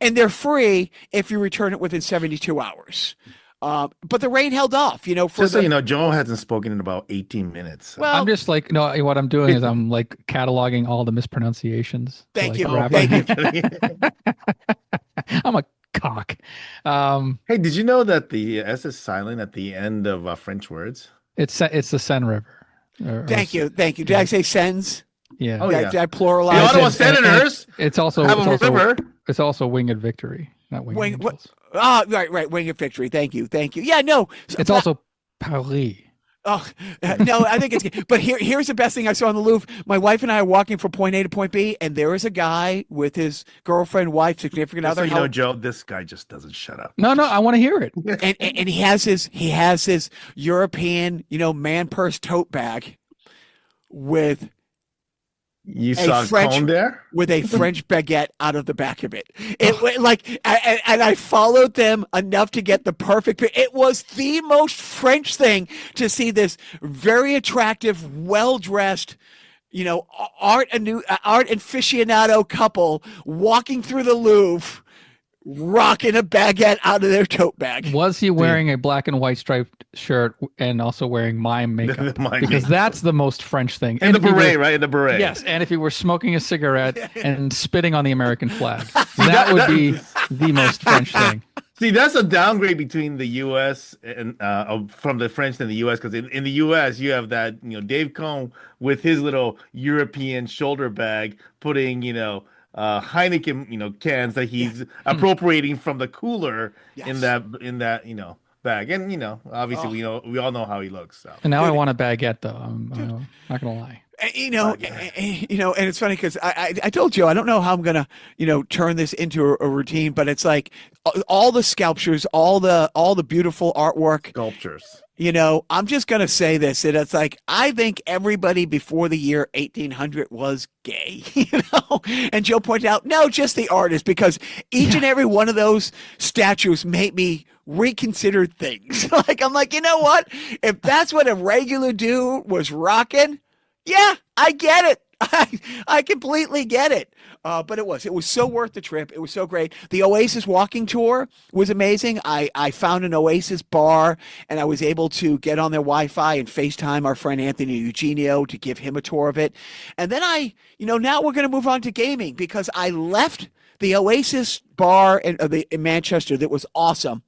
and they're free if you return it within 72 hours. But the rain held off, Joe hasn't spoken in about 18 minutes. So. Well, I'm just like, what I'm doing is I'm like cataloging all the mispronunciations. Thank you. Thank you. I'm a cock. Hey, did you know that the S is silent at the end of French words? It's the Seine River. Thank you. Did I say Sens? Yeah. Oh, Did I pluralize? The Ottawa Senators it's also have a river. It's also Winged Victory, not Winged Angels. Ah, right. Wing of Victory. Thank you. Yeah, no. It's also Paris. Oh, no, I think it's, but here's the best thing I saw in the Louvre. My wife and I are walking from point A to point B, and there is a guy with his girlfriend, wife, significant Just other. so you know, Joe, this guy just doesn't shut up. No, I want to hear it. And he has his European, man purse tote bag with You saw cone there? with a French baguette out of the back of it. And I followed them enough to get the perfect. It was the most French thing to see this very attractive, well dressed, art aficionado couple walking through the Louvre, rocking a baguette out of their tote bag. Was he wearing a black and white striped shirt and also wearing mime makeup? Because that's the most French thing. And the beret, right? In the beret. Yes, and if he were smoking a cigarette and spitting on the American flag, that would be the most French thing. See, that's a downgrade between the U.S. and from the French and the U.S. because in the U.S. you have that Dave Cohn with his little European shoulder bag putting Heineken cans that he's appropriating from the cooler in that bag, and obviously we all know how he looks. So. And now I want a baguette though. I'm not gonna lie. And it's funny because I told you I don't know how I'm gonna turn this into a routine, but it's like all the sculptures, all the beautiful artwork, sculptures. I'm just gonna say this, and it's like I think everybody before the year 1800 was gay, And Joe pointed out, no, just the artist, because each and every one of those statues made me reconsider things. I'm like, you know what? If that's what a regular dude was rocking. Yeah, I get it. I completely get it. But it was so worth the trip. It was so great. The Oasis walking tour was amazing. I found an Oasis bar, and I was able to get on their Wi-Fi and FaceTime our friend Anthony Eugenio to give him a tour of it. And then now we're going to move on to gaming because I left the Oasis bar in Manchester that was awesome.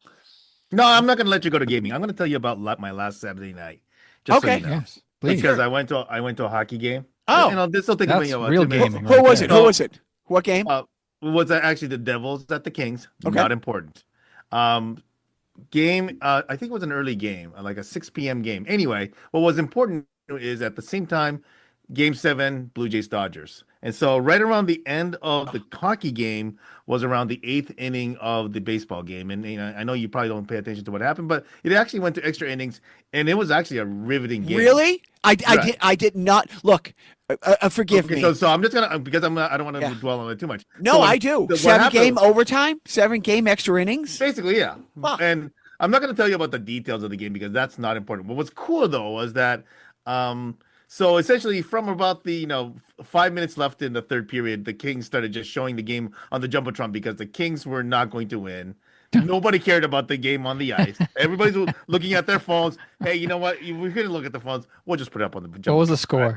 No, I'm not going to let you go to gaming. I'm going to tell you about my last Saturday night. Just okay. So you know. Yes. Please. Because I went to a hockey game. Oh, this will take that's real gaming. Who was it? Who was it? What game? Was actually the Devils at the Kings. Okay. Not important. Game. I think it was an early game, like a 6 p.m. game. Anyway, what was important is at the same time, Game 7, Blue Jays Dodgers. And so right around the end of the hockey game was around the 8th inning of the baseball game. And I know you probably don't pay attention to what happened, but it actually went to extra innings, and it was actually a riveting game. Really? I did not look. Forgive me. So I'm just gonna because I don't want to dwell on it too much. No, so, I do. 7-game overtime, 7-game extra innings. Basically, yeah. Wow. And I'm not gonna tell you about the details of the game because that's not important. What was cool though was that so essentially from about the 5 minutes left in the third period, the Kings started just showing the game on the Jumbotron because the Kings were not going to win. Nobody cared about the game on the ice. Everybody's looking at their phones. Hey, you know what? We couldn't look at the phones. We'll just put it up on the Jumbotron. What was the score? Right?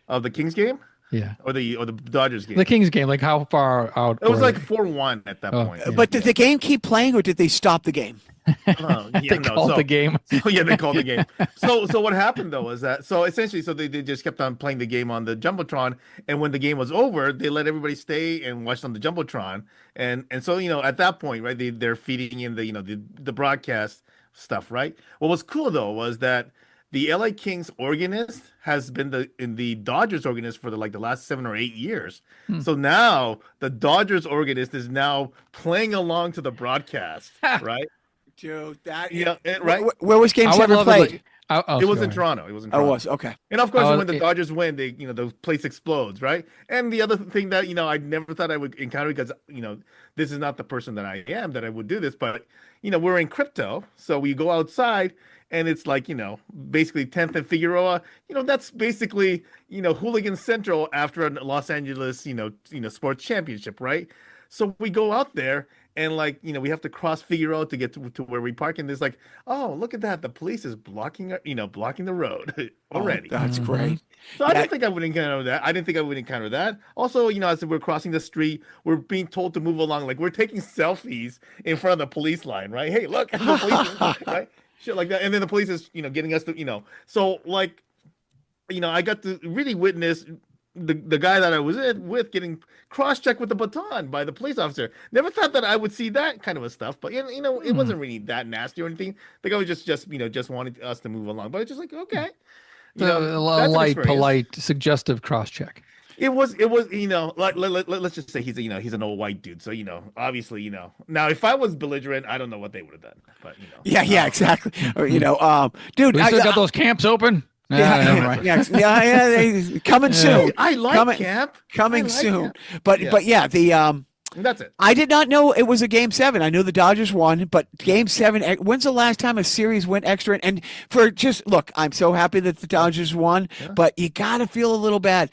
Of the Kings game? Yeah. Or the Dodgers game? The Kings game, like how far out? It was like 4-1 at that point. Yeah. But did the game keep playing, or did they stop the game? They called the game. They called the game. So what happened though is that essentially they just kept on playing the game on the Jumbotron, and when the game was over, they let everybody stay and watch on the Jumbotron, and so at that point, right, they're feeding in the broadcast stuff, right? What was cool though was that the LA Kings organist has been in the Dodgers organist for the last 7 or 8 years. So now the Dodgers organist is now playing along to the broadcast, right? Dude, right. Where was Game 7 played? It was in Toronto. It was okay. And of course, when the Dodgers win, the place explodes, right? And the other thing that I never thought I would encounter because this is not the person that I am that I would do this, but we're in crypto, so we go outside. And it's like, basically 10th and Figueroa, that's basically, Hooligan Central after a Los Angeles, sports championship, right? So we go out there and we have to cross Figueroa to get to where we park. And there's like, oh, look at that. The police is blocking the road already. Oh, that's great. So I didn't think I would encounter that. Also, as we're crossing the street, we're being told to move along. Like we're taking selfies in front of the police line, right? Hey, look, the police, right? Shit like that, and then the police is, getting us to, so I got to really witness the guy that I was with getting cross-checked with the baton by the police officer. Never thought that I would see that kind of a stuff, but it wasn't really that nasty or anything. The guy was just wanted us to move along, but it's just like, okay, A that's an light, experience. polite, suggestive cross check. It was, like let's just say he's an old white dude. So, obviously, now if I was belligerent, I don't know what they would have done, but Yeah, exactly. Or, dude, We still got those camps open. Coming soon. I like camp. Coming I like soon. camp. But the That's it. I did not know it was a game 7. I knew the Dodgers won, but game 7, when's the last time a series went extra? And look, I'm so happy that the Dodgers won, but you got to feel a little bad.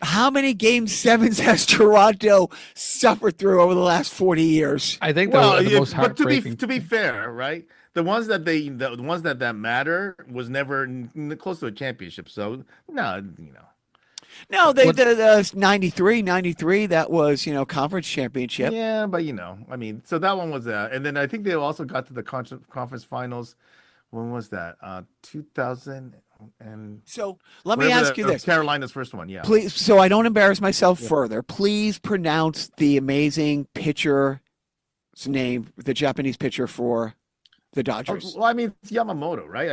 How many game 7s has Toronto suffered through over the last 40 years? I think the most heartbreaking. But to be fair, right? The ones that matter was never close to a championship. So no, No, the 93, that was, conference championship. Yeah, but I mean, so that one was that. And then I think they also got to the conference finals. When was that? 2000 and so let me ask you this. Carolina's first one, yeah. Please, so I don't embarrass myself further, please pronounce the amazing pitcher's name, the Japanese pitcher for the Dodgers. Well, I mean, it's Yamamoto, right?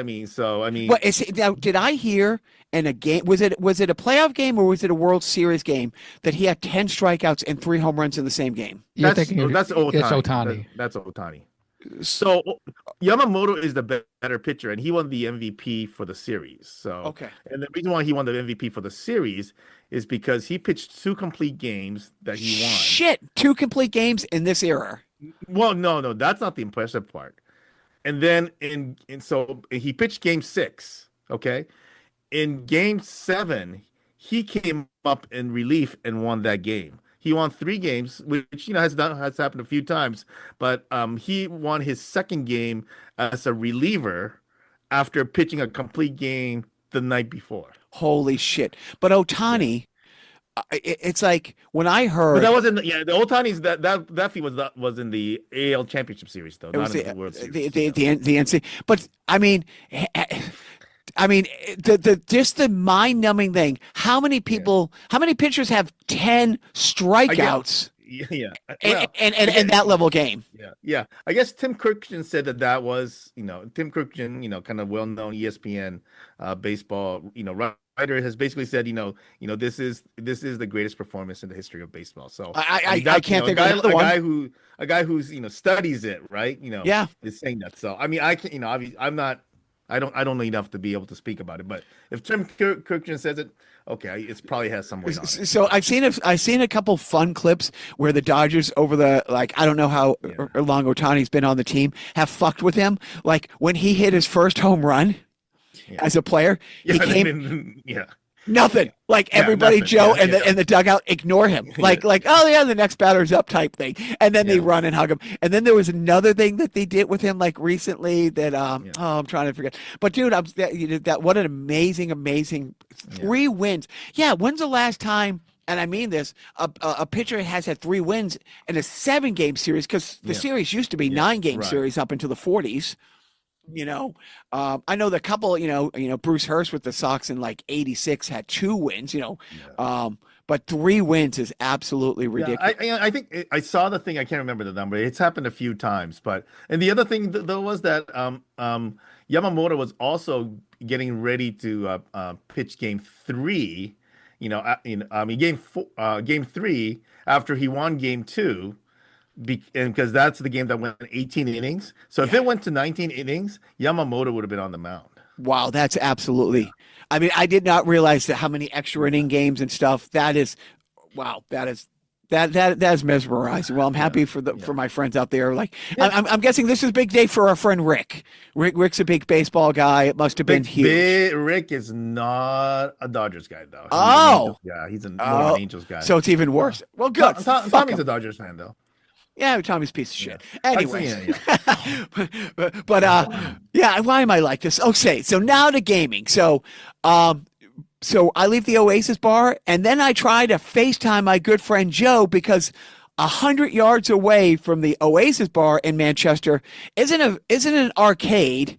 But now, did I hear in a game, was it a playoff game or was it a World Series game that he had 10 strikeouts and 3 home runs in the same game? That's Ohtani. It's Ohtani. That's Ohtani. So Yamamoto is the better pitcher, and he won the MVP for the series. So okay, and the reason why he won the MVP for the series is because he pitched 2 complete games that he won. Shit, 2 complete games in this era. Well, no, that's not the impressive part. And then so he pitched game 6. Okay, in game 7, he came up in relief and won that game. He won 3 games, which has happened a few times, but he won his second game as a reliever after pitching a complete game the night before. Holy shit! But Ohtani, it's like when I heard, but that wasn't the Ohtani's that feat was in the AL Championship Series though, not in the World Series. The NC. But I mean, just the mind-numbing thing. How many pitchers have 10 strikeouts? Yeah. And that level game. Yeah. I guess Tim Kurkjian said that was, Tim Kurkjian, kind of well-known ESPN baseball, writer has basically said, this is the greatest performance in the history of baseball. So I can't think of another one. A guy who's studies it, right? Is saying that. So I mean, I can, I don't know enough to be able to speak about it, but if Tim Kurkjian says it, okay, it probably has some weight on it. So I've seen a couple fun clips where the Dodgers over the I don't know how long Ohtani's been on the team, have fucked with him. Like when he hit his first home run as a player, he came nothing. Like everybody, nothing. Joe and the dugout ignore him. Like oh yeah, the next batter's up type thing, and then they run and hug him. And then there was another thing that they did with him like recently that I'm trying to forget. But dude, what an amazing 3 wins. Yeah, when's the last time? And I mean this, a pitcher has had 3 wins in a 7-game series because the series used to be 9-game series up into the 40s. I know the couple, Bruce Hurst with the Sox in like 86 had 2 wins, but 3 wins is absolutely ridiculous. I think I saw the thing. I can't remember the number. It's happened a few times, and the other thing though was that Yamamoto was also getting ready to pitch game 3, game 3 after he won game 2. Because that's the game that went 18 innings. So if it went to 19 innings, Yamamoto would have been on the mound. Wow, that's absolutely. I mean, I did not realize how many extra inning games and stuff. That is, wow, that is mesmerizing. Well, I'm happy for my friends out there. Like, I'm guessing this is a big day for our friend Rick. Rick's a big baseball guy. It must have been huge. Rick is not a Dodgers guy though. He's an Angels guy. So it's even worse. Well, good. Tommy's a Dodgers fan though. Yeah, Tommy's a piece of shit. Anyway, but why am I like this? Okay, so now to gaming. So I leave the Oasis bar and then I try to FaceTime my good friend Joe because 100 yards away from the Oasis bar in Manchester isn't an arcade.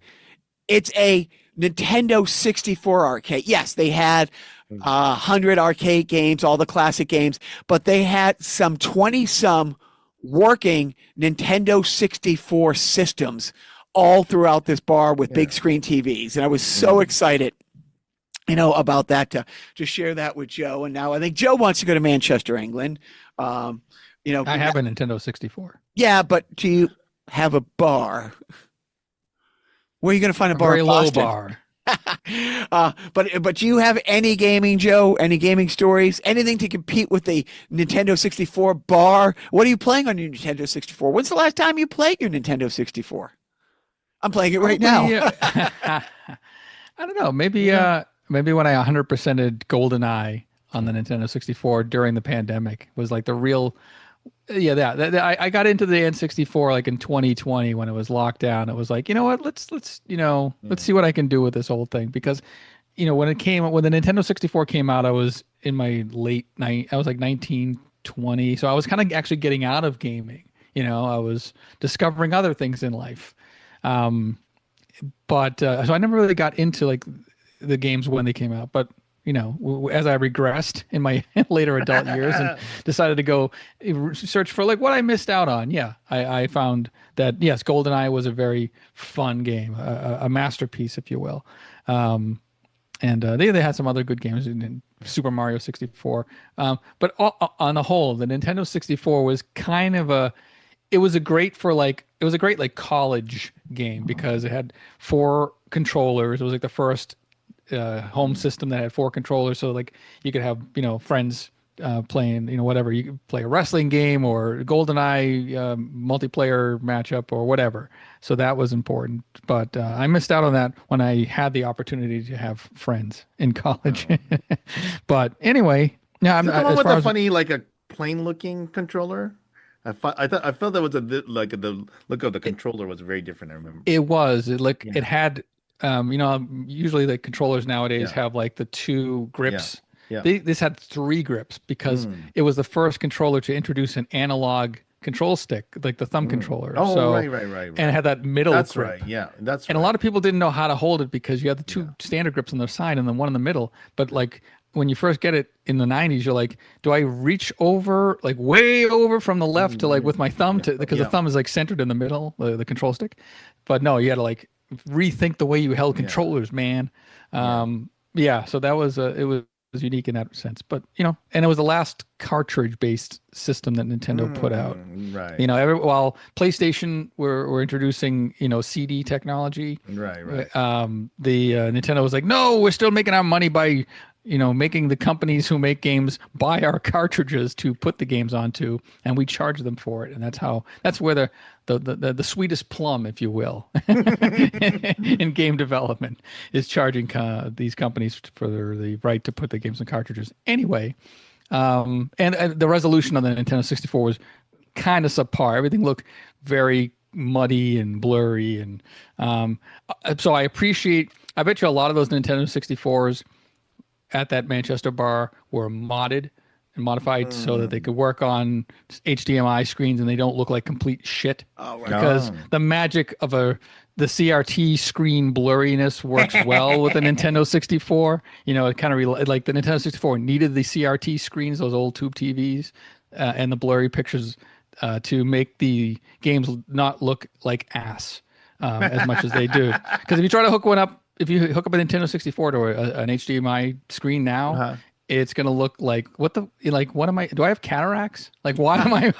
It's a Nintendo 64 arcade. Yes, they had 100 arcade games, all the classic games, but they had some 20 some working Nintendo 64 systems all throughout this bar with big screen TVs. And I was so excited, about that to share that with Joe. And now I think Joe wants to go to Manchester, England. I have a Nintendo 64. Yeah, but do you have a bar? Where are you going to find a bar? Very in low Boston? bar. But do you have any gaming, Joe? Any gaming stories? Anything to compete with the Nintendo 64 bar? What are you playing on your Nintendo 64? When's the last time you played your Nintendo 64? I'm playing it right now. I don't know. Maybe when I 100%ed GoldenEye on the Nintendo 64 during the pandemic was like the real. I got into the N64 like in 2020 when it was locked down. It was like, you know what, let's see what I can do with this old thing, because when the Nintendo 64 came out, I was in my I was like 19, 20. So I was kind of actually getting out of gaming. I was discovering other things in life. But so I never really got into like the games when they came out, but as I regressed in my later adult years and decided to go search for like what I missed out on. Yeah, I found that, yes, GoldenEye was a very fun game, a masterpiece, if you will. And they had some other good games in Super Mario 64. But on the whole, the Nintendo 64 was kind of it was a great college game because it had 4 controllers. It was like the first home system that had 4 controllers, so like you could have friends playing whatever. You could play a wrestling game or GoldenEye multiplayer matchup or whatever. So that was important, but I missed out on that when I had the opportunity to have friends in college. But anyway, yeah, I'm the one with a funny like a plain looking controller. I felt that was the look of the controller was very different. I remember it was it had. Usually the controllers nowadays have like the 2 grips. Yeah. This had 3 grips because it was the first controller to introduce an analog control stick, like the thumb controller. Oh, so, right. And it had that middle That's grip. Right. Yeah, that's and right. A lot of people didn't know how to hold it because you had the 2 standard grips on the side and then one in the middle. But like when you first get it in the 90s, you're like, do I reach over, like way over from the left to like with my thumb because the thumb is like centered in the middle, the control stick. But no, you had to like rethink the way you held controllers, man. So that was it was unique in that sense, but and it was the last cartridge based system that Nintendo put out, right? While PlayStation were introducing CD technology, right. The Nintendo was like, no, we're still making our money by making the companies who make games buy our cartridges to put the games onto, and we charge them for it. And that's where the sweetest plum, if you will, in game development is charging these companies for the right to put the games on cartridges. Anyway, and the resolution on the Nintendo 64 was kind of subpar. Everything looked very muddy and blurry, and so I bet you a lot of those Nintendo 64s at that Manchester bar were modded and modified so that they could work on HDMI screens and they don't look like complete shit. Oh, right. Because the magic of the CRT screen blurriness works well with the Nintendo 64. It kind of like the Nintendo 64 needed the CRT screens, those old tube TVs, and the blurry pictures to make the games not look like ass as much as they do. Because if you try to hook one up, if you hook up a Nintendo 64 to an HDMI screen now, it's going to look like what am I, do I have cataracts? Like, why am I,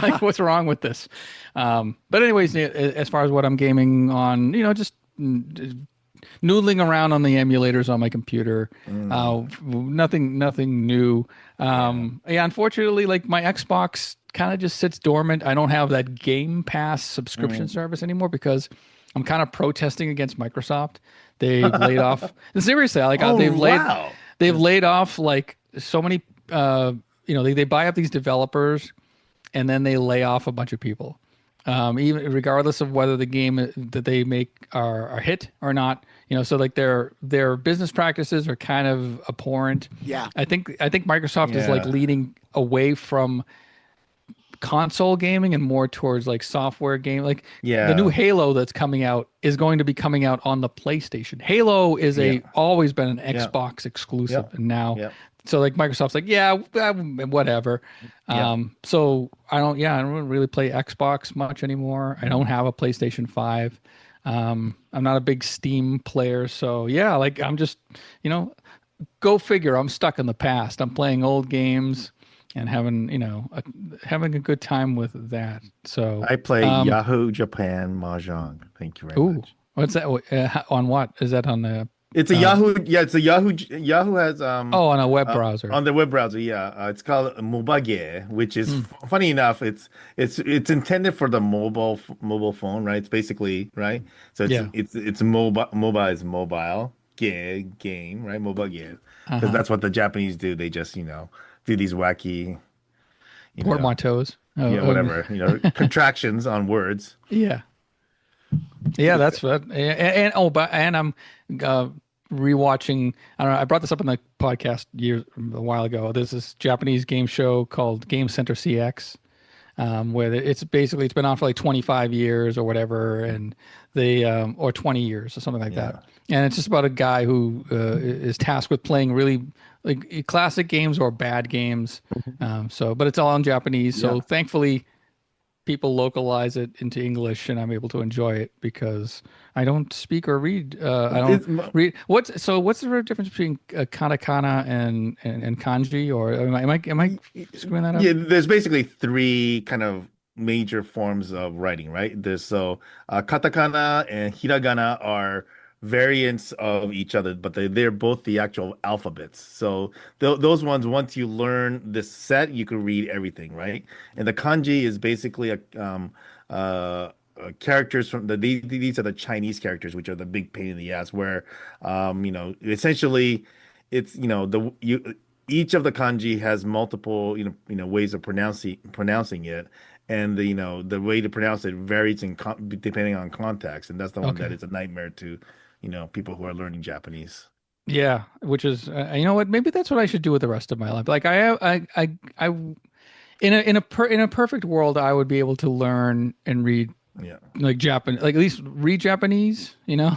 like, what's wrong with this? But anyways, as far as what I'm gaming on, just noodling around on the emulators on my computer, nothing new. Unfortunately, like my Xbox kind of just sits dormant. I don't have that Game Pass subscription service anymore because I'm kind of protesting against Microsoft. They've laid off. Seriously, like they've laid off like so many. They buy up these developers, and then they lay off a bunch of people, even regardless of whether the game that they make are a hit or not. So like their business practices are kind of abhorrent. Yeah, I think Microsoft is like leading away from console gaming and more towards like software game. Like the new Yeah. Halo that's coming out is going to be coming out on the PlayStation. Halo is Yeah. a always been an Yeah. Xbox exclusive, Yeah. and now Yeah. so like Microsoft's like, yeah, whatever. Yeah. So I don't really play Xbox much anymore. I don't have a PlayStation 5. I'm not a big Steam player, so yeah, like I'm just, go figure. I'm stuck in the past. I'm playing old games and having a good time with that. So, I play um, Yahoo Japan Mahjong. Thank you very ooh, much. what's that? On what is that on the? It's a Uh, Yahoo. Yeah, it's a Yahoo. Yahoo has oh, on a web browser. on the web browser. Yeah, it's called Mobage, which is Hmm. funny enough. It's intended for the mobile phone, right? It's basically right. So Yeah. it's mobile is mobile game, right? Mobile game, because Uh-huh. that's what the Japanese do. They just do these wacky, you know Portmanteaus. yeah, whatever, contractions on words. Yeah. Yeah, that's what. And I'm uh, rewatching. I don't know. I brought this up in the podcast a while ago. There's this Japanese game show called Game Center CX, where it's been on for like 25 years or whatever, and or 20 years or something like that. Yeah. And it's just about a guy who is tasked with playing really like classic games or bad games. But it's all in Japanese. Yeah. So thankfully people localize it into English, and I'm able to enjoy it because I don't speak or read. I don't It's, read. What's the real difference between katakana and kanji? Or am I screwing that up? Yeah, there's basically three kind of major forms of writing, right? Katakana and hiragana are variants of each other, but they're both the actual alphabets. So those ones, once you learn this set, you can read everything, right? And the kanji is basically characters from these are the Chinese characters, which are the big pain in the ass, where essentially it's each of the kanji has multiple ways of pronouncing it, and the way to pronounce it varies depending on context, and that's the one that Okay. is a nightmare to people who are learning Japanese. Yeah, which is you know what? Maybe that's what I should do with the rest of my life. Like I in a perfect world, I would be able to learn and read Yeah, like Japan, like at least read Japanese, yeah.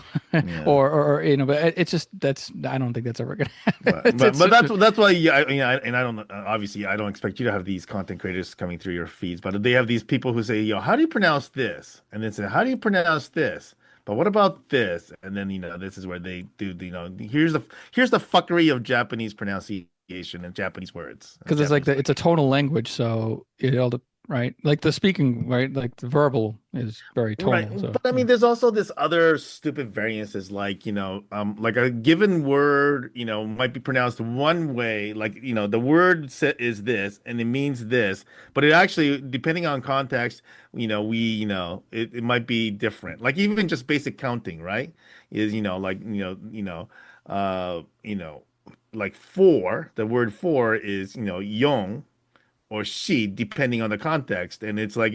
or but it's just I don't think that's ever gonna happen. But It's, but it's but such that's a, that's why and I don't obviously I don't expect you to have these content creators coming through your feeds, but they have these people who say, yo, how do you pronounce this? And then say, how do you pronounce this? But what about this? And then this is where they do here's the fuckery of Japanese pronunciation and Japanese words and because it's like Japanese it's a language. tonal language, so right, like the speaking, right, like the verbal is very Right. tonal. So But I yeah. mean, there's also this other stupid variances like, like a given word, might be pronounced one way, like, the word set is this and it means this, but it actually, depending on context, it might be different. Like even just basic counting, right? Is, like, like four, the word four is, yong or she, depending on the context. And it's like,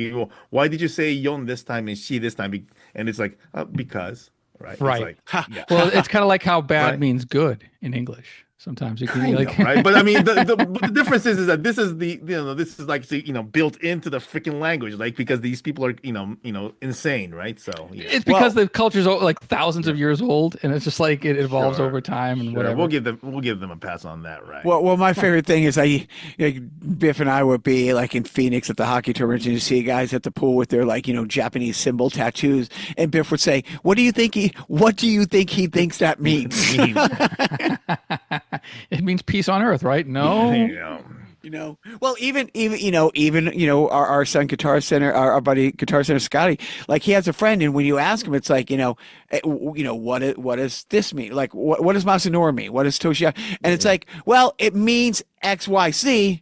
why did you say yon this time and she this time? And it's like, because, right? It's Right. like, yeah, Well, it's kind of like how bad right. means good in English. Sometimes you can be Kind like, of, right? But I mean, but the difference is that this is this is like, built into the freaking language, like because these people are, insane, right? So yeah, it's because Well, the culture's like thousands yeah, of years old, and it's just like it evolves over sure, time and sure. We'll whatever. give them a pass on that, right? well, my favorite thing is Biff and I would be like in Phoenix at the hockey tournament, and you see guys at the pool with their like Japanese symbol tattoos, and Biff would say, What do you think he thinks that means?" Means, It means peace on earth, right? No. you know, Well, even our son Guitar Center, our buddy Guitar Center Scotty, like he has a friend, and when you ask him, it's like what does this mean? Like what does Masanori mean? What does Toshiya? And it's yeah, like, well, it means XYZ,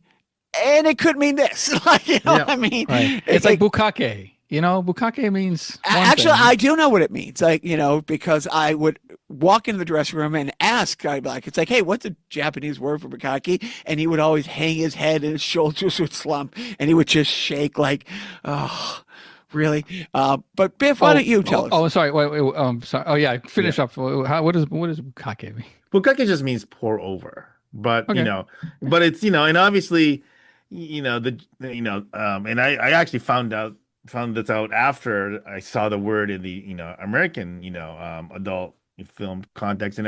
and it could mean this. Like what yeah. I mean? Right. It's It's like like bukake. Bukake means one actually, thing. I do know what it means. Like because I would walk into the dressing room and ask. I'd be like, it's like, hey, what's the Japanese word for bukkake? And he would always hang his head and his shoulders would slump and he would just shake like, oh, really? But Biff, why don't you tell us? Sorry. Wait. Sorry. Oh, yeah. Yeah. Finish up. What does bukake mean? Bukkake just means pour over, but Okay. but it's and obviously, and I actually found this out after I saw the word in the American adult film context, and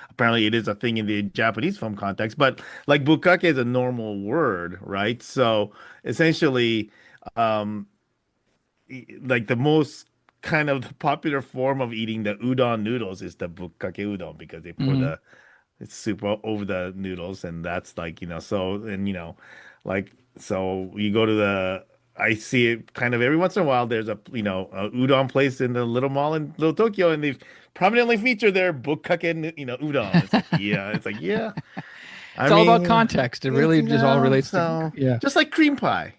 apparently it is a thing in the Japanese film context, but like bukkake is a normal word, right? So essentially, um like the most kind of popular form of eating the udon noodles is the bukkake udon because they pour Hmm. the it's soup over the noodles, and that's like, so, and like, so you go to I see it kind of every once in a while. There's a udon place in the little mall in Little Tokyo, and they've prominently featured their bukkake, udon. It's like, yeah. I It's all about mean, context. It it's, really just all relates to, so yeah. just like cream pie.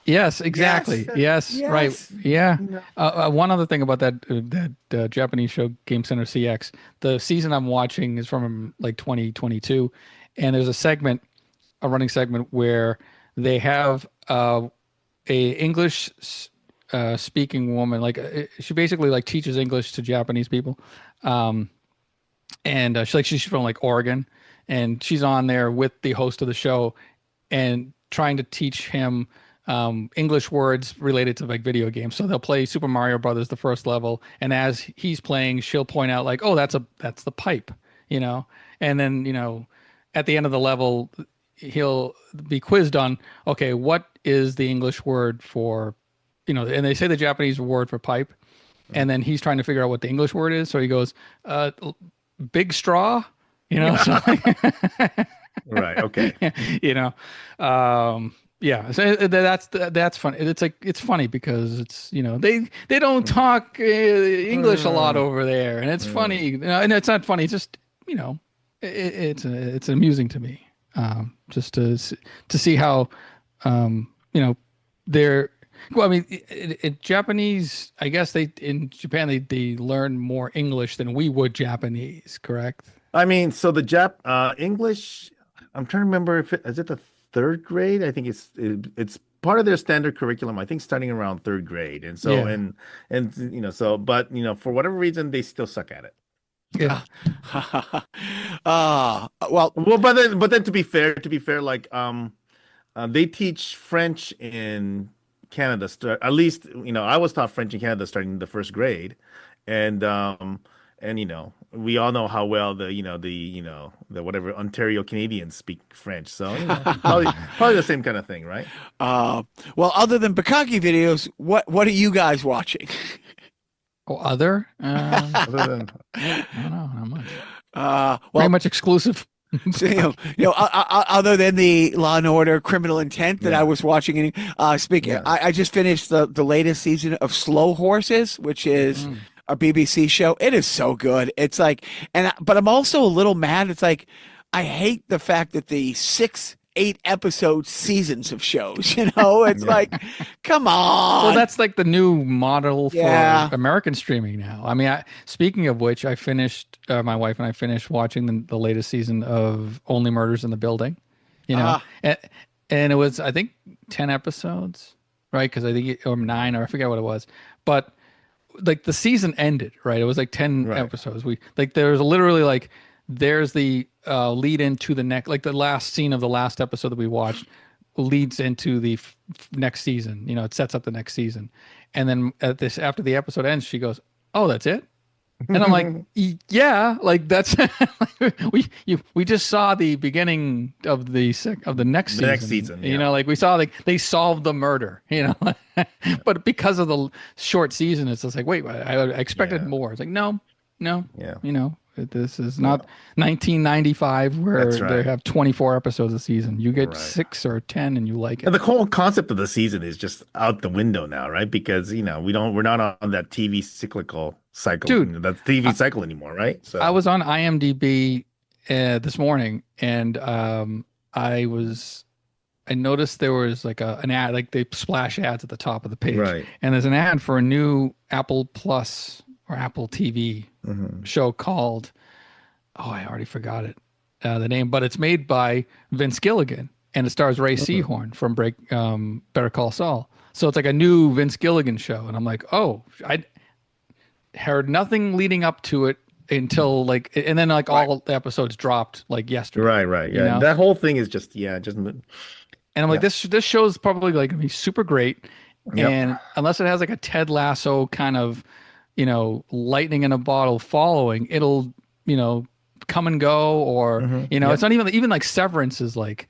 Yes, Yes, exactly. Yes, right. yes. Yeah. You know, One other thing about that Japanese show Game Center CX, the season I'm watching is from like 2022, and there's a running segment where they have a English speaking woman, like she basically like teaches English to Japanese people, um, and she's from like Oregon, and she's on there with the host of the show, and trying to teach him English words related to like video games. So they'll play Super Mario Brothers, the first level, and as he's playing, she'll point out like, "Oh, that's the pipe," you know, and then at the end of the level, he'll be quizzed on, okay, what is the English word for, and they say the Japanese word for pipe, and then he's trying to figure out what the English word is. So he goes, big straw, so right. Okay. you know, yeah. So that's funny. It's like it's funny because it's they don't talk English a lot Mm, over there, and it's mm. funny. And it's not funny. It's just it's amusing to me, just to see how they're. Well, I mean, Japanese. I guess in Japan they learn more English than we would Japanese. Correct? I mean, so the English, I'm trying to remember if is it the third grade? I think it's part of their standard curriculum. I think starting around third grade, and so Yeah. but for whatever reason they still suck at it. Yeah. Well, Well, but then to be fair, like they teach French in Canada. At least I was taught French in Canada starting the first grade, and we all know how well the whatever Ontario Canadians speak French. So probably the same kind of thing, right? uh, well, other than Bukkake videos, what are you guys watching? Oh, other? Other than I don't know, not much. Pretty Well, much exclusive. so, other than the Law and Order Criminal Intent that I yeah, was watching, speaking, yeah. I just finished the latest season of Slow Horses, which is Mm. a BBC show. It is so good. It's like, but I'm also a little mad. It's like, I hate the fact that the 8 episode seasons of shows, it's Yeah. like, come Well, on. that's like the new model for Yeah. American streaming now. I mean, speaking of which, my wife and I finished watching the latest season of Only Murders in the Building, you know, Ah, and, and it was, I think, 10 episodes, right? Because I think, or nine, or I forget what it was. But like the season ended, right? It was like 10 Right. episodes. There's literally like there's the lead into the next, like the last scene of the last episode that we watched leads into the next season. It sets up the next season. And then after the episode ends, she goes, "Oh, that's it?" And I'm like, "Yeah, like that's we just saw the beginning of the next The next season. season, yeah. Like we saw like they solved the murder, Yeah. but because of the short season, it's just like, wait, I expected Yeah. more. It's like, no, no, Yeah. this is not Well, 1995 that's where they right. have 24 episodes a season. You get Right. 6 or 10 and you like And it. the whole concept of the season is just out the window now, right? Because, we're not on that TV cyclical cycle, Dude, that TV I, cycle anymore, right? I So, was on IMDb this morning, and I noticed there was like an ad, like they splash ads at the top of the page, right. and there's an ad for a new Apple Plus or Apple TV Hmm. show called, oh, I already forgot the name, but it's made by Vince Gilligan, and it stars Ray Seahorn from Better Call Saul. So it's like a new Vince Gilligan show, and I'm like, oh, I heard nothing leading up to it until like, and then like right. all the episodes dropped like yesterday. Right, right. You Yeah. know? That whole thing is just, And I'm like, this show is probably like gonna be super great. Yep. And unless it has like a Ted Lasso kind of, lightning in a bottle following, it'll, come and go, or it's not even like Severance is like,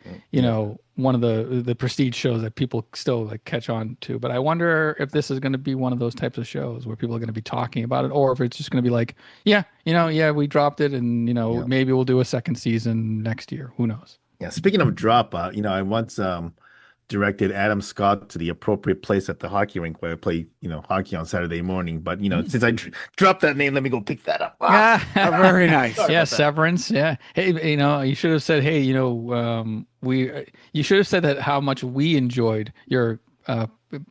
one of the prestige shows that people still like catch on to. But I wonder if this is going to be one of those types of shows where people are going to be talking about it, or if it's just going to be like, we dropped it, and maybe we'll do a second season next year. Who knows? Yeah. Speaking of drop, I once directed Adam Scott to the appropriate place at the hockey rink where I play, hockey on Saturday morning. But since I dropped that name, let me go pick that up. Very nice. Yeah, Severance. Yeah. Hey, you should have said, hey, you should have said that how much we enjoyed your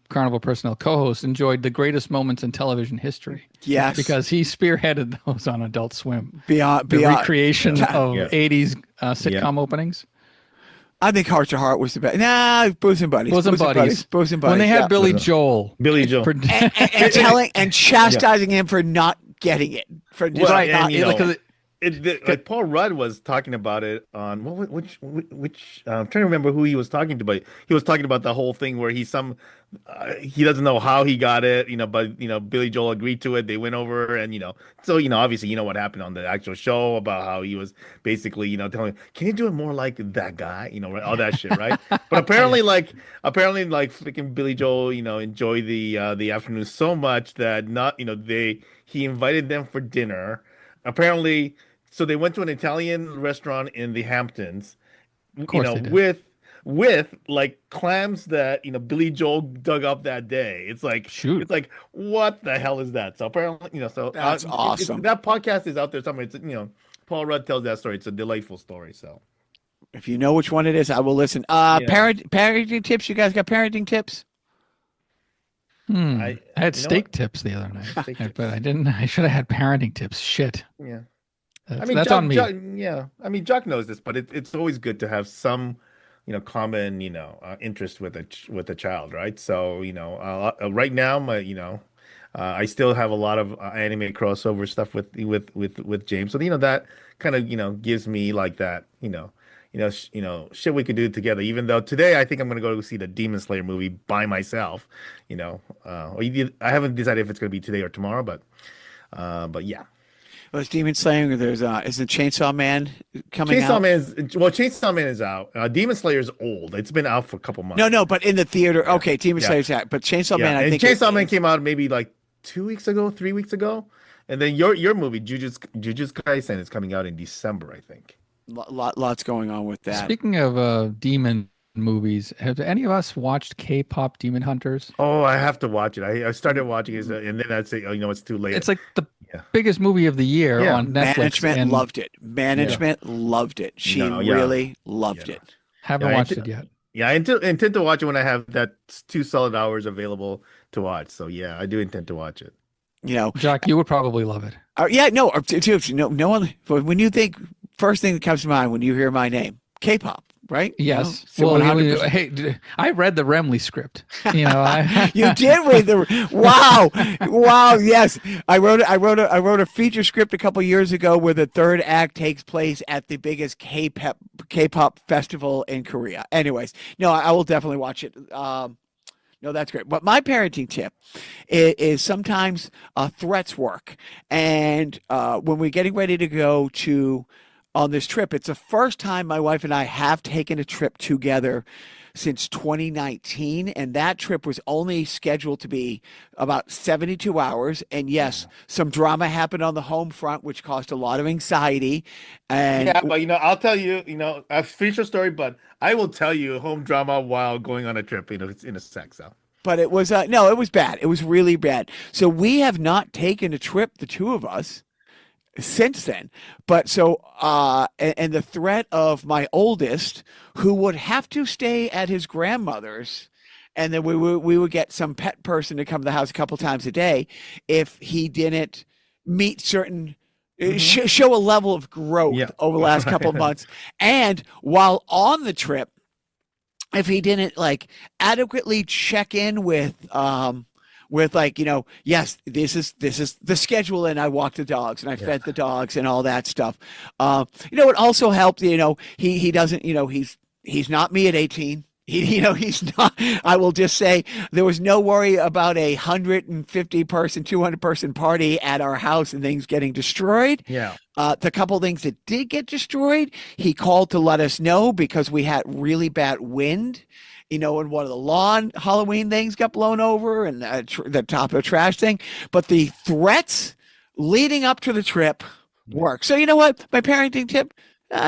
Carnival Personnel co-host enjoyed the greatest moments in television history. Yes, because he spearheaded those on Adult Swim. Beyond recreation of 80s sitcom openings. I think Heart to Heart was the best. Nah, Bosom Buddies. Bosom Buddies. When they had Billy Joel. And telling and chastising him for not getting it. For just like Paul Rudd was talking about it on which I'm trying to remember who he was talking to, but he was talking about the whole thing where he doesn't know how he got it, but Billy Joel agreed to it. They went over and so obviously what happened on the actual show about how he was basically telling him, can you do it more like that guy, all that shit, right? But apparently freaking Billy Joel enjoyed the afternoon so much that he invited them for dinner. Apparently, so they went to an Italian restaurant in the Hamptons, with like clams that Billy Joel dug up that day. It's like, it's like, what the hell is that? So apparently, that's awesome. That podcast is out there somewhere. It's Paul Rudd tells that story. It's a delightful story. So if you know which one it is, I will listen. Parenting tips. You guys got parenting tips? I had steak tips the other night, but I didn't. I should have had parenting tips. Shit. Yeah. That's on me. Jacques knows this, but it's always good to have some, common, interest with a child, right? So, right now, I still have a lot of anime crossover stuff with James. So, that kind of, gives me like that, shit we could do together. Even though today I think I'm going to go see the Demon Slayer movie by myself, I haven't decided if it's going to be today or tomorrow, but yeah. Well, it's Demon Slayer. Is the Chainsaw Man coming out? Chainsaw Man is out. Demon Slayer is old. It's been out for a couple months. No, but in the theater. Okay, Demon Slayer's out, but Chainsaw Man. I think Chainsaw Man came out maybe like 2 weeks ago, 3 weeks ago, and then your movie Jujutsu Kaisen is coming out in December, I think. Lots going on with that. Speaking of demon movies, have any of us watched K-pop Demon Hunters? Oh, I have to watch it. I started watching it, and then I'd say, it's too late. It's like the biggest movie of the year on Netflix. Management loved it. Management loved it. She really loved it. Haven't watched it yet. Yeah, I intend to watch it when I have that 2 solid hours available to watch. So yeah, I do intend to watch it. Jacques, you would probably love it. No one. When you think, first thing that comes to mind when you hear my name, K-pop. Right? Yes. Well, hey, I read the Remley script. You did read the. Wow. Yes, I wrote a feature script a couple years ago where the third act takes place at the biggest K-pop festival in Korea. Anyways, no, I will definitely watch it. No, that's great. But my parenting tip is sometimes threats work, and when we're getting ready to go on this trip, it's the first time my wife and I have taken a trip together since 2019, and that trip was only scheduled to be about 72 hours. And yes, some drama happened on the home front, which caused a lot of anxiety. And but I'll tell you, a feature story, but I will tell you home drama while going on a trip. It's in a sec. So. But it was it was bad. It was really bad. So we have not taken a trip, the two of us, since then. But so and the threat of my oldest, who would have to stay at his grandmother's, and then we would get some pet person to come to the house a couple times a day if he didn't meet certain show a level of growth over the last couple of months. And while on the trip, if he didn't adequately check in with yes, this is the schedule, and I walked the dogs and I fed the dogs and all that stuff. It also helped, he doesn't, he's not me at 18. He's not. I will just say there was no worry about a 150-person, 200-person party at our house and things getting destroyed. Yeah. The couple things that did get destroyed, he called to let us know because we had really bad wind. And one of the lawn Halloween things got blown over and the top of the trash thing. But the threats leading up to the trip work. So you know what? My parenting tip,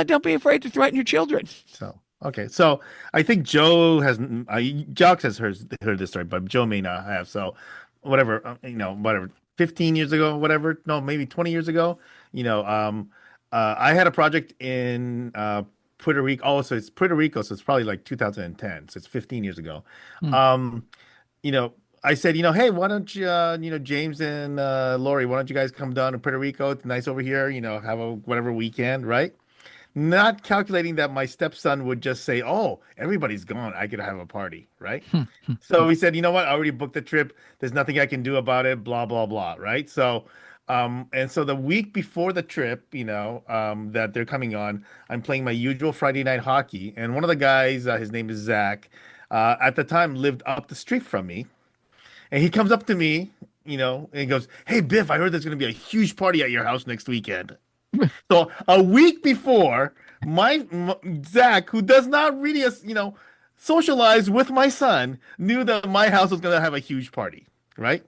don't be afraid to threaten your children. So, okay. So I think Jacques has heard this story, but Joe may not have. So whatever, whatever, 15 years ago, whatever, no, maybe 20 years ago, I had a project in Puerto Rico. Oh, so it's Puerto Rico. So it's probably like 2010. So it's 15 years ago. Hmm. You know, I said, hey, why don't you, James and Lori, why don't you guys come down to Puerto Rico? It's nice over here, have a whatever weekend, right? Not calculating that my stepson would just say, "Oh, everybody's gone. I could have a party," right? So he said, "You know what? I already booked the trip. There's nothing I can do about it, blah blah blah," right? So and so the week before the trip, that they're coming on, I'm playing my usual Friday night hockey, and one of the guys, his name is Zach, at the time lived up the street from me, and he comes up to me, and he goes, "Hey Biff, I heard there's going to be a huge party at your house next weekend." So a week before, my Zach, who does not really, socialize with my son, knew that my house was going to have a huge party, right?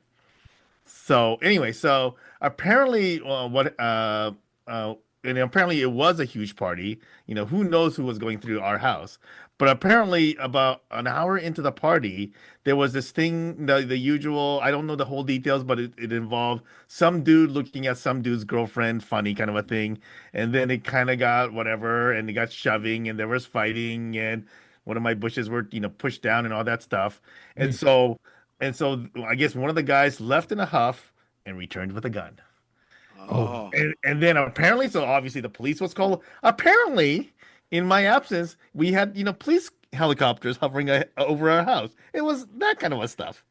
So anyway, so apparently, and apparently it was a huge party. Who knows who was going through our house? But apparently, about an hour into the party, there was this thing, the usual. I don't know the whole details, but it involved some dude looking at some dude's girlfriend, funny kind of a thing. And then it kind of got whatever, and it got shoving, and there was fighting, and one of my bushes were, pushed down, and all that stuff. And Yeesh. so I guess one of the guys left in a huff and returned with a gun. Oh, Oh, And then apparently, so obviously the police was called. Apparently, in my absence, we had, police helicopters hovering over our house. It was that kind of a stuff.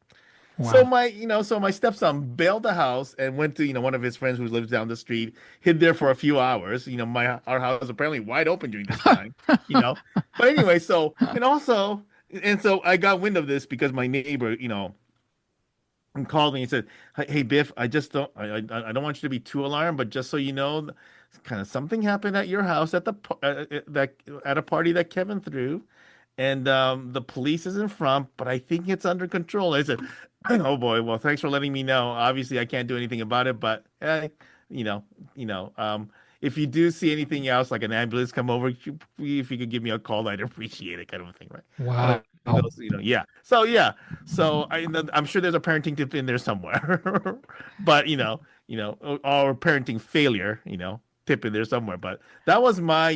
So wow. my stepson bailed the house and went to, one of his friends who lives down the street, hid there for a few hours. Our house was apparently wide open during this time, But anyway, so I got wind of this because my neighbor, and called me and said, "Hey Biff, I just don't want you to be too alarmed, but just so you know, kind of something happened at your house at a party that Kevin threw, and the police is in front, but I think it's under control." I said, "Oh boy, well, thanks for letting me know. Obviously, I can't do anything about it, but you know, if you do see anything else, like an ambulance come over, if you could give me a call, I'd appreciate it," kind of a thing, right? One Wow. of those, yeah. So I'm sure there's a parenting tip in there somewhere, but or parenting failure, tip in there somewhere. But that was my,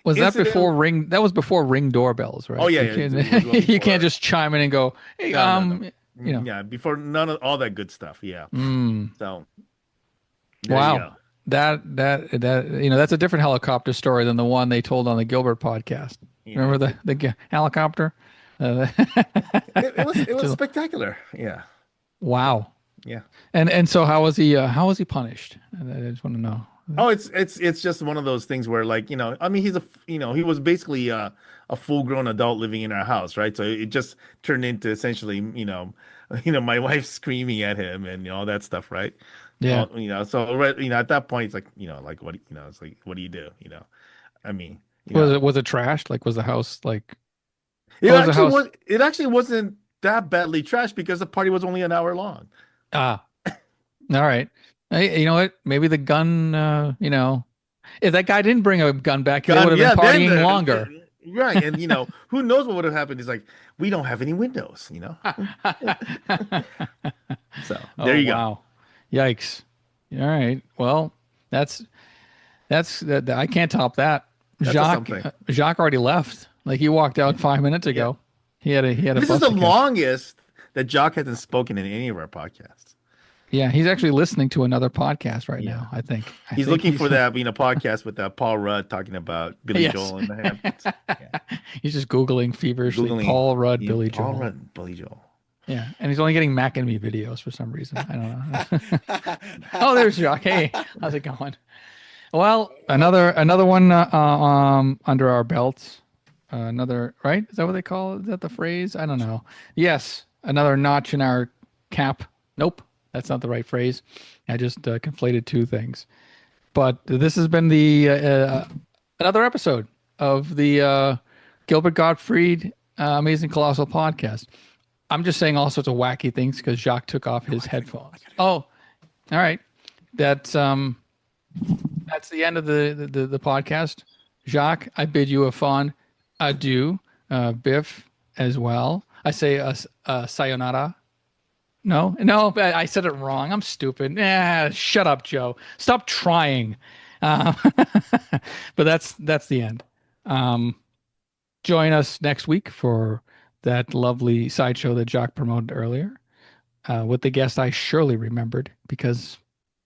Was that incident. before ring? That was before ring doorbells, Oh right? yeah, You yeah, can't, it was well you can't before. just chime in and go, "Hey, No. you know." Yeah, before none of all that good stuff. Yeah. Mm, So there you wow. go. That's a different helicopter story than the one they told on the Gilbert podcast. Yeah. Remember the helicopter? Uh, It was to- spectacular. Yeah. Yeah. wow. Yeah. And so how was he? How was he punished? I just want to know. Oh, it's just one of those things where, like, I mean, he was basically a full-grown adult living in our house, right? So it just turned into essentially, my wife screaming at him and all that stuff, right? Yeah. So right, at that point it's like, like what, it's like, what do you do? I mean, Was it trashed? Like, was the house like? it What was the actually house? was it actually wasn't that badly trashed because the party was only an hour long. Ah, all right. Hey, you know what? Maybe the gun. If that guy didn't bring a gun back, they would have been Yeah, then partying longer. right, and who knows what would have happened? He's like, we don't have any windows, so there Oh you go. wow. Yikes. All right. Well, that's that. I can't top that. That's a something. Jacques already left. Like he walked out 5 minutes Yeah. ago. He had a This is bus the to catch. longest that Jock hasn't spoken in any of our podcasts. Yeah, he's actually listening to another podcast right Yeah. now. I think He's looking for that, podcast with Paul Rudd talking about Billy Yes. Joel and the Hamptons. Yeah. He's just googling feverishly. Googling, Paul Rudd, yeah, Billy Paul Joel. Rudd, Billy Joel. Yeah, and he's only getting Mac and Me videos for some reason. I don't know. Oh, there's Jacques. Hey, how's it going? Well, another one under our belts. another, right? Is that what they call it? Is that the phrase? I don't know. Yes, another notch in our cap. Nope, that's not the right phrase. I just conflated two things. But this has been the another episode of the Gilbert Gottfried Amazing Colossal Podcast. I'm just saying all sorts of wacky things because Jacques took off his headphones. Oh, all right. That's the end of the podcast. Jacques, I bid you a fond adieu. Biff as well. I say sayonara. No, I said it wrong. I'm stupid. Shut up, Joe. Stop trying. But that's the end. Join us next week for that lovely sideshow that Jacques promoted earlier with the guest I surely remembered because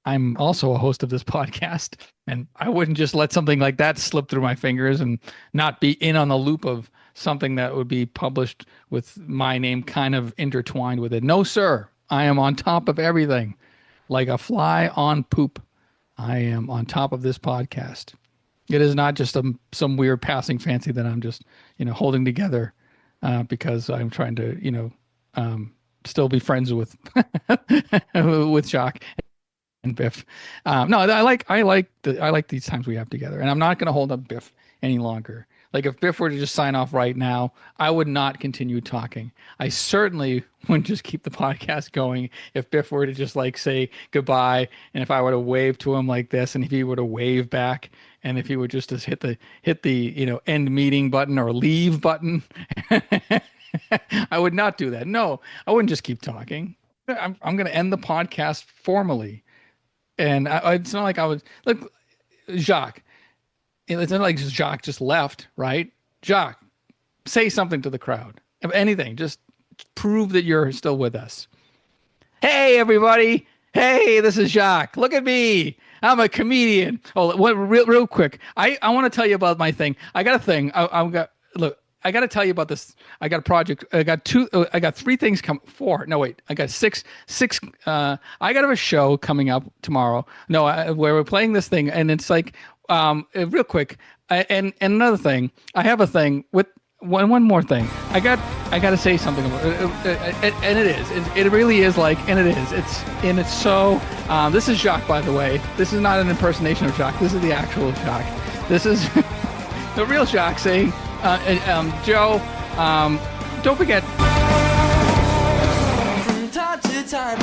I'm also a host of this podcast, and I wouldn't just let something like that slip through my fingers and not be in on the loop of something that would be published with my name kind of intertwined with it. No, sir. I am on top of everything like a fly on poop. I am on top of this podcast. It is not just some weird passing fancy that I'm just, holding together because I'm trying to, still be friends with with Jacques and Biff. No, I like these times we have together, and I'm not going to hold up Biff any longer. Like if Biff were to just sign off right now, I would not continue talking. I certainly wouldn't just keep the podcast going if Biff were to just say goodbye, and if I were to wave to him like this, and if he were to wave back, and if he would just hit the end meeting button or leave button. I would not do that. No, I wouldn't just keep talking. I'm going to end the podcast formally, and it's not like I was look, Jacques. It's not like Jacques just left, right? Jacques, say something to the crowd. If anything, just prove that you're still with us. Hey, everybody. Hey, this is Jacques. Look at me. I'm a comedian. Oh, real quick. I want to tell you about my thing. I got a thing. I got to tell you about this. I got a project. I got three things four. No, wait. I got six. I got a show coming up tomorrow. No, where we're playing this thing, and it's real quick. And another thing. I have a thing with one more thing. I got to say something about it, and it is. It really is and it is. It's so. This is Jacques, by the way. This is not an impersonation of Jacques. This is the actual Jacques. This is the real Jacques saying. Joe, don't forget. From time to time,